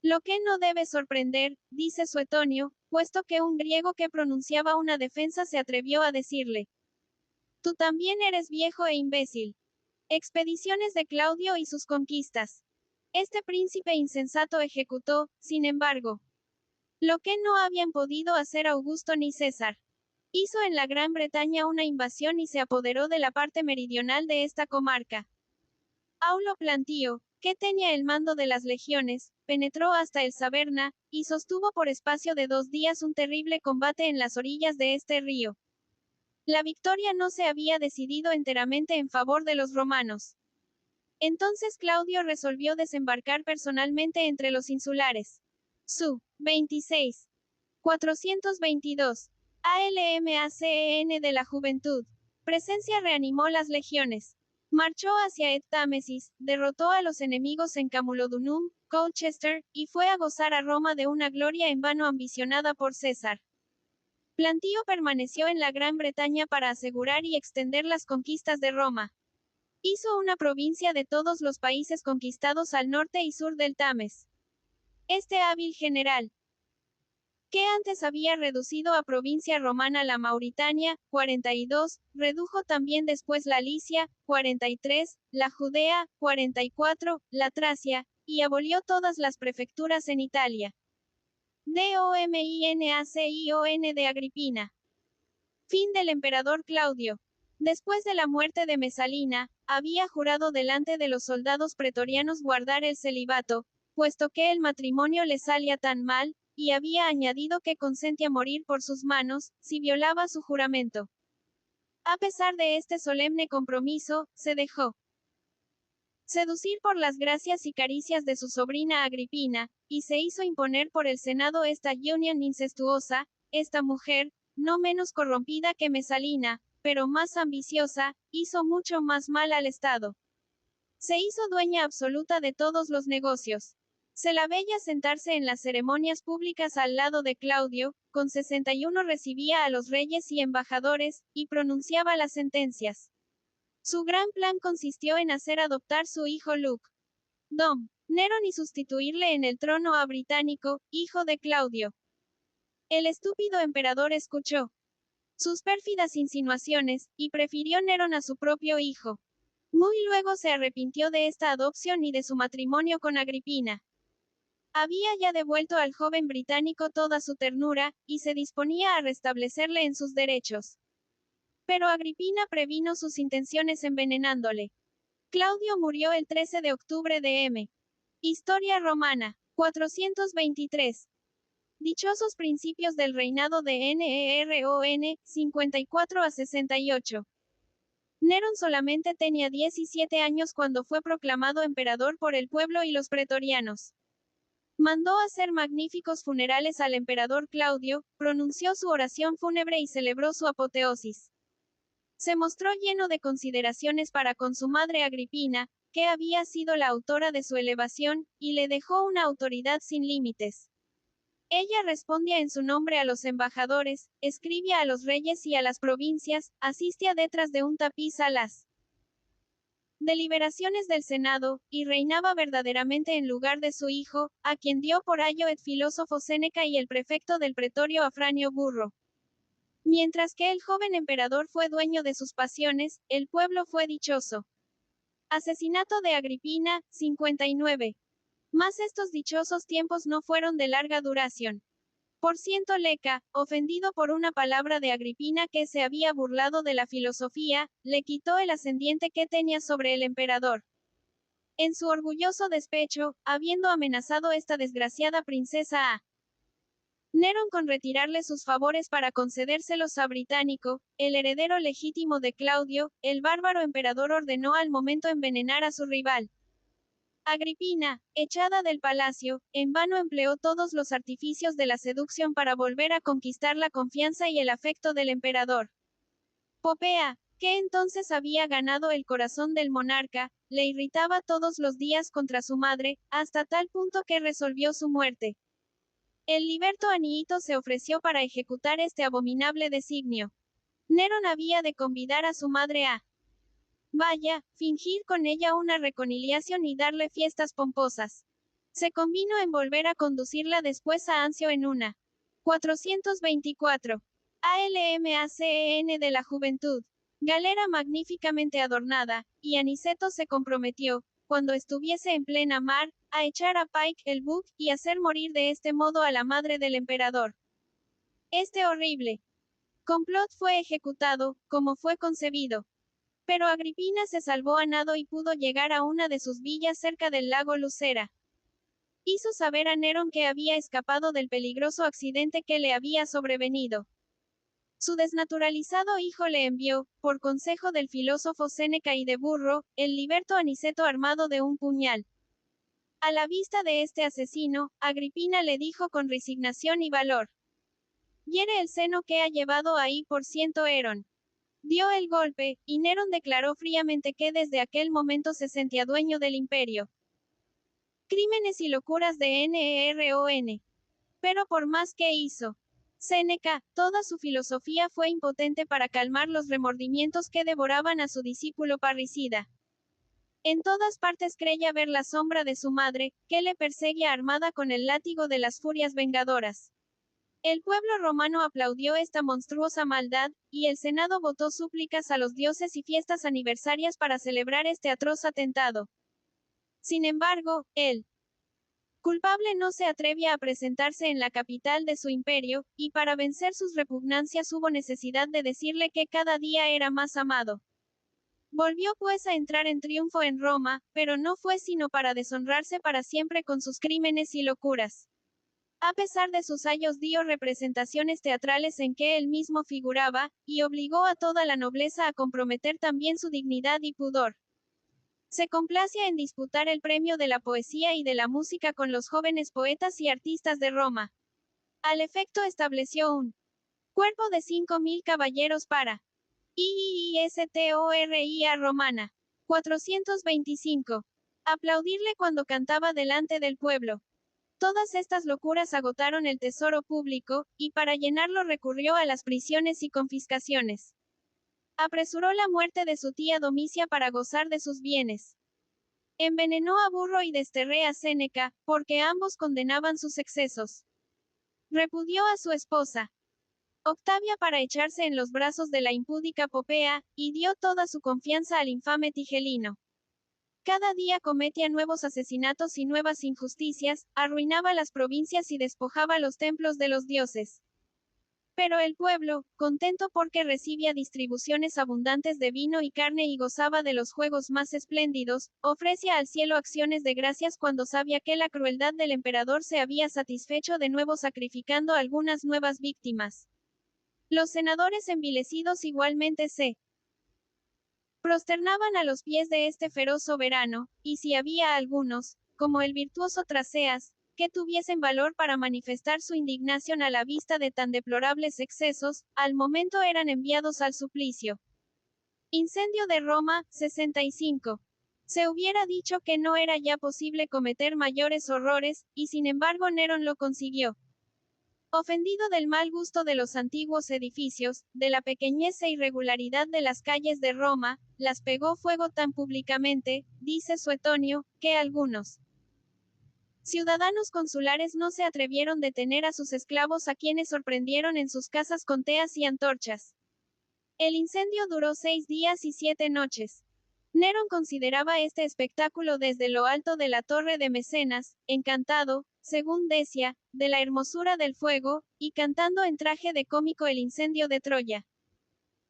Speaker 1: Lo que no debe sorprender, dice Suetonio, puesto que un griego que pronunciaba una defensa se atrevió a decirle: tú también eres viejo e imbécil. Expediciones de Claudio y sus conquistas. Este príncipe insensato ejecutó, sin embargo, lo que no habían podido hacer Augusto ni César. Hizo en la Gran Bretaña una invasión y se apoderó de la parte meridional de esta comarca. Aulo Plantío, que tenía el mando de las legiones, penetró hasta el Saberna, y sostuvo por espacio de 2 días un terrible combate en las orillas de este río. La victoria no se había decidido enteramente en favor de los romanos. Entonces Claudio resolvió desembarcar personalmente entre los insulares. Su 26. 422. ALMACEN de la juventud. Presencia reanimó las legiones. Marchó hacia Ed-Támesis, derrotó a los enemigos en Camulodunum, Colchester, y fue a gozar a Roma de una gloria en vano ambicionada por César. Plantío permaneció en la Gran Bretaña para asegurar y extender las conquistas de Roma. Hizo una provincia de todos los países conquistados al norte y sur del Tames. Este hábil general, que antes había reducido a provincia romana la Mauritania, 42, redujo también después la Licia, 43, la Judea, 44, la Tracia, y abolió todas las prefecturas en Italia. Dominacion de Agripina. Fin del emperador Claudio. Después de la muerte de Mesalina, había jurado delante de los soldados pretorianos guardar el celibato, puesto que el matrimonio le salía tan mal, y había añadido que consentía morir por sus manos, si violaba su juramento. A pesar de este solemne compromiso, se dejó seducir por las gracias y caricias de su sobrina Agripina, y se hizo imponer por el Senado esta unión incestuosa, esta mujer, no menos corrompida que Mesalina, pero más ambiciosa, hizo mucho más mal al Estado. Se hizo dueña absoluta de todos los negocios. Se la veía sentarse en las ceremonias públicas al lado de Claudio, con 61 recibía a los reyes y embajadores, y pronunciaba las sentencias. Su gran plan consistió en hacer adoptar su hijo Luke Dom Nerón y sustituirle en el trono a Británico, hijo de Claudio. El estúpido emperador escuchó sus pérfidas insinuaciones, y prefirió Nerón a su propio hijo. Muy luego se arrepintió de esta adopción y de su matrimonio con Agripina. Había ya devuelto al joven británico toda su ternura, y se disponía a restablecerle en sus derechos. Pero Agripina previno sus intenciones envenenándole. Claudio murió el 13 de octubre de M. Historia romana. 423. Dichosos principios del reinado de Neron, 54 a 68. Nerón solamente tenía 17 años cuando fue proclamado emperador por el pueblo y los pretorianos. Mandó hacer magníficos funerales al emperador Claudio, pronunció su oración fúnebre y celebró su apoteosis. Se mostró lleno de consideraciones para con su madre Agripina, que había sido la autora de su elevación, y le dejó una autoridad sin límites. Ella respondía en su nombre a los embajadores, escribía a los reyes y a las provincias, asistía detrás de un tapiz a las deliberaciones del Senado, y reinaba verdaderamente en lugar de su hijo, a quien dio por ayo el filósofo Séneca y el prefecto del pretorio Afranio Burro. Mientras que el joven emperador fue dueño de sus pasiones, el pueblo fue dichoso. Asesinato de Agripina, 59. Mas estos dichosos tiempos no fueron de larga duración. Por ciento Leca, ofendido por una palabra de Agripina que se había burlado de la filosofía, le quitó el ascendiente que tenía sobre el emperador. En su orgulloso despecho, habiendo amenazado esta desgraciada princesa a Nerón con retirarle sus favores para concedérselos a Británico, el heredero legítimo de Claudio, el bárbaro emperador ordenó al momento envenenar a su rival. Agripina, echada del palacio, en vano empleó todos los artificios de la seducción para volver a conquistar la confianza y el afecto del emperador. Popea, que entonces había ganado el corazón del monarca, le irritaba todos los días contra su madre, hasta tal punto que resolvió su muerte. El liberto Aniito se ofreció para ejecutar este abominable designio. Nerón había de convidar a su madre a fingir con ella una reconciliación y darle fiestas pomposas. Se convino en volver a conducirla después a Ancio en una 424. ALMACEN de la juventud. Galera magníficamente adornada, y Aniceto se comprometió, cuando estuviese en plena mar, a echar a Pike el Book y hacer morir de este modo a la madre del emperador. Este horrible complot fue ejecutado, como fue concebido. Pero Agripina se salvó a nado y pudo llegar a una de sus villas cerca del lago Lucera. Hizo saber a Nerón que había escapado del peligroso accidente que le había sobrevenido. Su desnaturalizado hijo le envió, por consejo del filósofo Séneca y de Burro, el liberto Aniceto armado de un puñal. A la vista de este asesino, Agripina le dijo con resignación y valor: «Hiere el seno que ha llevado ahí por ciento Herón». Dio el golpe, y Nerón declaró fríamente que desde aquel momento se sentía dueño del imperio. Crímenes y locuras de Neron. Pero por más que hizo Séneca, toda su filosofía fue impotente para calmar los remordimientos que devoraban a su discípulo parricida. En todas partes creía ver la sombra de su madre, que le perseguía armada con el látigo de las furias vengadoras. El pueblo romano aplaudió esta monstruosa maldad, y el Senado votó súplicas a los dioses y fiestas aniversarias para celebrar este atroz atentado. Sin embargo, el culpable no se atrevía a presentarse en la capital de su imperio, y para vencer sus repugnancias hubo necesidad de decirle que cada día era más amado. Volvió pues a entrar en triunfo en Roma, pero no fue sino para deshonrarse para siempre con sus crímenes y locuras. A pesar de sus años dio representaciones teatrales en que él mismo figuraba, y obligó a toda la nobleza a comprometer también su dignidad y pudor. Se complacía en disputar el premio de la poesía y de la música con los jóvenes poetas y artistas de Roma. Al efecto estableció un cuerpo de 5.000 caballeros para Historia Romana. 425. Aplaudirle cuando cantaba delante del pueblo. Todas estas locuras agotaron el tesoro público, y para llenarlo recurrió a las prisiones y confiscaciones. Apresuró la muerte de su tía Domicia para gozar de sus bienes. Envenenó a Burro y desterré a Séneca, porque ambos condenaban sus excesos. Repudió a su esposa Octavia para echarse en los brazos de la impúdica Popea, y dio toda su confianza al infame Tigelino. Cada día cometía nuevos asesinatos y nuevas injusticias, arruinaba las provincias y despojaba los templos de los dioses. Pero el pueblo, contento porque recibía distribuciones abundantes de vino y carne y gozaba de los juegos más espléndidos, ofrecía al cielo acciones de gracias cuando sabía que la crueldad del emperador se había satisfecho de nuevo sacrificando algunas nuevas víctimas. Los senadores envilecidos igualmente se prosternaban a los pies de este feroz soberano, y si había algunos, como el virtuoso Traseas, que tuviesen valor para manifestar su indignación a la vista de tan deplorables excesos, al momento eran enviados al suplicio. Incendio de Roma, 65. Se hubiera dicho que no era ya posible cometer mayores horrores, y sin embargo Nerón lo consiguió. Ofendido del mal gusto de los antiguos edificios, de la pequeñez e irregularidad de las calles de Roma, las pegó fuego tan públicamente, dice Suetonio, que algunos ciudadanos consulares no se atrevieron a detener a sus esclavos a quienes sorprendieron en sus casas con teas y antorchas. El incendio duró 6 días y 7 noches. Nerón consideraba este espectáculo desde lo alto de la torre de Mecenas, encantado, según decía, de la hermosura del fuego, y cantando en traje de cómico el incendio de Troya.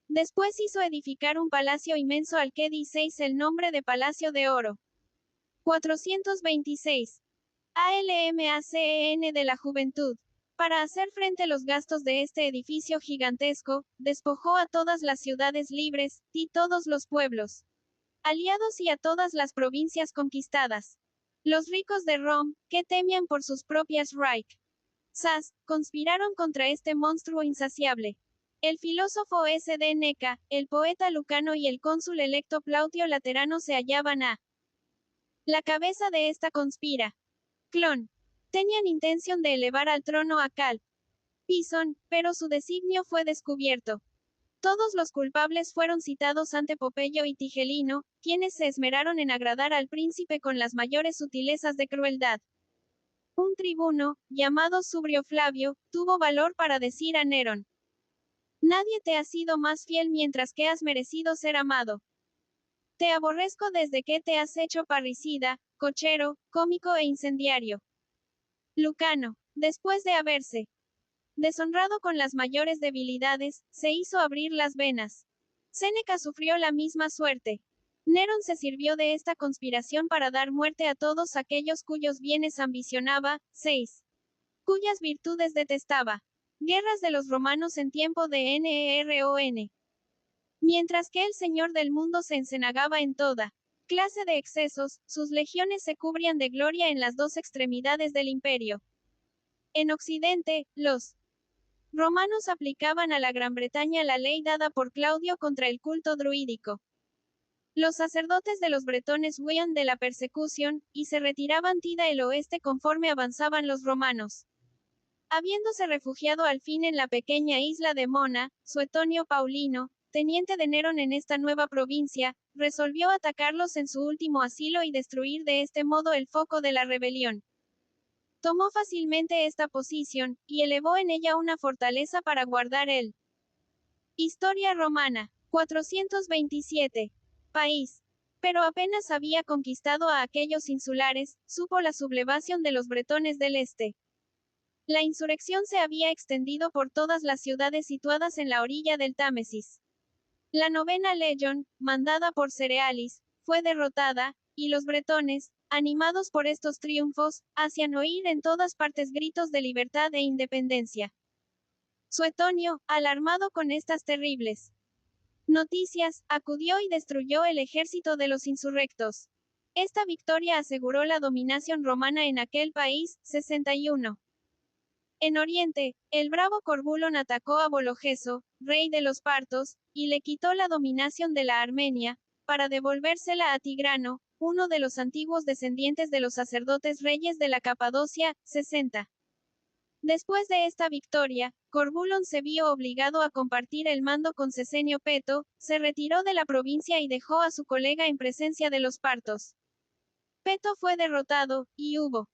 Speaker 1: Después hizo edificar un palacio inmenso al que diceis el nombre de Palacio de Oro. 426. ALMACEN de la Juventud. Para hacer frente a los gastos de este edificio gigantesco, despojó a todas las ciudades libres, y todos los pueblos aliados y a todas las provincias conquistadas. Los ricos de Roma, que temían por sus propias riquezas, conspiraron contra este monstruo insaciable. El filósofo Sdnk, el poeta Lucano y el cónsul electo Plautio Laterano se hallaban a la cabeza de esta conspiración. Tenían intención de elevar al trono a Cal Pisón, pero su designio fue descubierto. Todos los culpables fueron citados ante Pompeyo y Tigelino, quienes se esmeraron en agradar al príncipe con las mayores sutilezas de crueldad. Un tribuno, llamado Subrio Flavio, tuvo valor para decir a Nerón: «Nadie te ha sido más fiel mientras que has merecido ser amado». Te aborrezco desde que te has hecho parricida, cochero, cómico e incendiario. Lucano, después de haberse deshonrado con las mayores debilidades, se hizo abrir las venas. Séneca sufrió la misma suerte. Nerón se sirvió de esta conspiración para dar muerte a todos aquellos cuyos bienes ambicionaba, 6. Cuyas virtudes detestaba. Guerras de los romanos en tiempo de Neron. Mientras que el Señor del mundo se encenagaba en toda clase de excesos, sus legiones se cubrían de gloria en las dos extremidades del imperio. En Occidente, los romanos aplicaban a la Gran Bretaña la ley dada por Claudio contra el culto druídico. Los sacerdotes de los bretones huían de la persecución, y se retiraban tida el oeste conforme avanzaban los romanos. Habiéndose refugiado al fin en la pequeña isla de Mona, Suetonio Paulino, teniente de Nerón en esta nueva provincia, resolvió atacarlos en su último asilo y destruir de este modo el foco de la rebelión. Tomó fácilmente esta posición, y elevó en ella una fortaleza para guardar él. Historia romana. 427. País. Pero apenas había conquistado a aquellos insulares, supo la sublevación de los bretones del este. La insurrección se había extendido por todas las ciudades situadas en la orilla del Támesis. La novena legión, mandada por Cerealis, fue derrotada, y los bretones, animados por estos triunfos, hacían oír en todas partes gritos de libertad e independencia. Suetonio, alarmado con estas terribles noticias, acudió y destruyó el ejército de los insurrectos. Esta victoria aseguró la dominación romana en aquel país. 61. En Oriente, el bravo Corbulón atacó a Bologeso, rey de los partos, y le quitó la dominación de la Armenia, para devolvérsela a Tigrano, uno de los antiguos descendientes de los sacerdotes reyes de la Capadocia. 60. Después de esta victoria, Corbulón se vio obligado a compartir el mando con Sesenio Peto, se retiró de la provincia y dejó a su colega en presencia de los partos. Peto fue derrotado, y hubo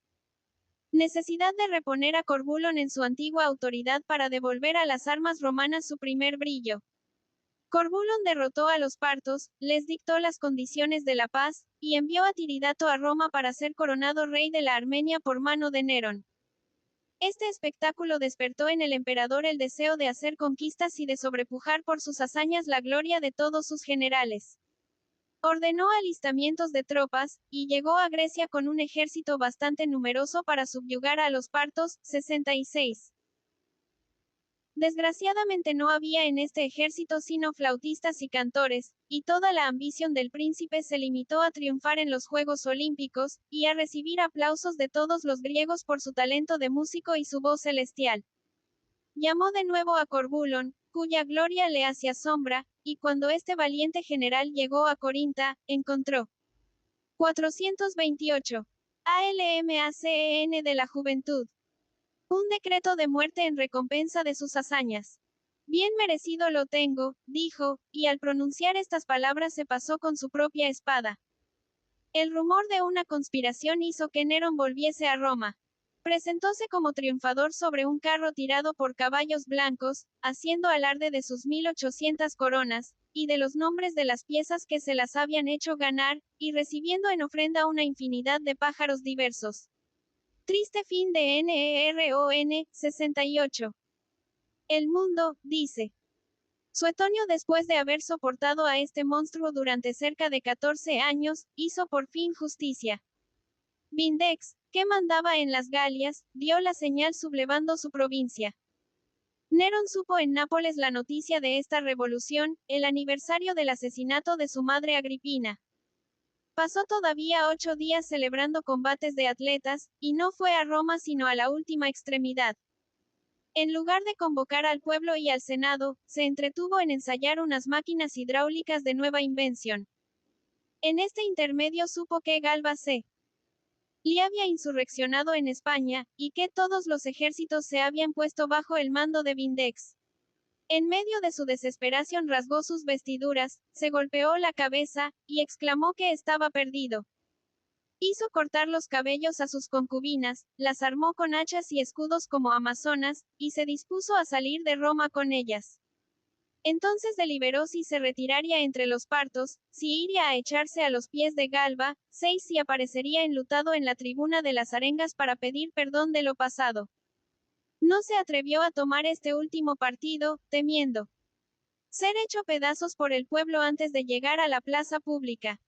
Speaker 1: necesidad de reponer a Corbulón en su antigua autoridad para devolver a las armas romanas su primer brillo. Corbulón derrotó a los partos, les dictó las condiciones de la paz, y envió a Tiridato a Roma para ser coronado rey de la Armenia por mano de Nerón. Este espectáculo despertó en el emperador el deseo de hacer conquistas y de sobrepujar por sus hazañas la gloria de todos sus generales. Ordenó alistamientos de tropas, y llegó a Grecia con un ejército bastante numeroso para subyugar a los partos. 66. Desgraciadamente no había en este ejército sino flautistas y cantores, y toda la ambición del príncipe se limitó a triunfar en los Juegos Olímpicos, y a recibir aplausos de todos los griegos por su talento de músico y su voz celestial. Llamó de nuevo a Corbulón, cuya gloria le hacía sombra, y cuando este valiente general llegó a Corinta, encontró 428. ALMACEN de la juventud. Un decreto de muerte en recompensa de sus hazañas. Bien merecido lo tengo, dijo, y al pronunciar estas palabras se pasó con su propia espada. El rumor de una conspiración hizo que Nerón volviese a Roma. Presentóse como triunfador sobre un carro tirado por caballos blancos, haciendo alarde de sus 1800 coronas, y de los nombres de las piezas que se las habían hecho ganar, y recibiendo en ofrenda una infinidad de pájaros diversos. Triste fin de Neron. 68. El mundo, dice Suetonio, después de haber soportado a este monstruo durante cerca de 14 años, hizo por fin justicia. Vindex, que mandaba en las Galias, dio la señal sublevando su provincia. Nerón supo en Nápoles la noticia de esta revolución, el aniversario del asesinato de su madre Agripina. Pasó todavía 8 días celebrando combates de atletas, y no fue a Roma sino a la última extremidad. En lugar de convocar al pueblo y al Senado, se entretuvo en ensayar unas máquinas hidráulicas de nueva invención. En este intermedio supo que Galba se le había insurreccionado en España, y que todos los ejércitos se habían puesto bajo el mando de Vindex. En medio de su desesperación rasgó sus vestiduras, se golpeó la cabeza, y exclamó que estaba perdido. Hizo cortar los cabellos a sus concubinas, las armó con hachas y escudos como amazonas, y se dispuso a salir de Roma con ellas. Entonces deliberó si se retiraría entre los partos, si iría a echarse a los pies de Galba, 6 si aparecería enlutado en la tribuna de las arengas para pedir perdón de lo pasado. No se atrevió a tomar este último partido, temiendo ser hecho pedazos por el pueblo antes de llegar a la plaza pública.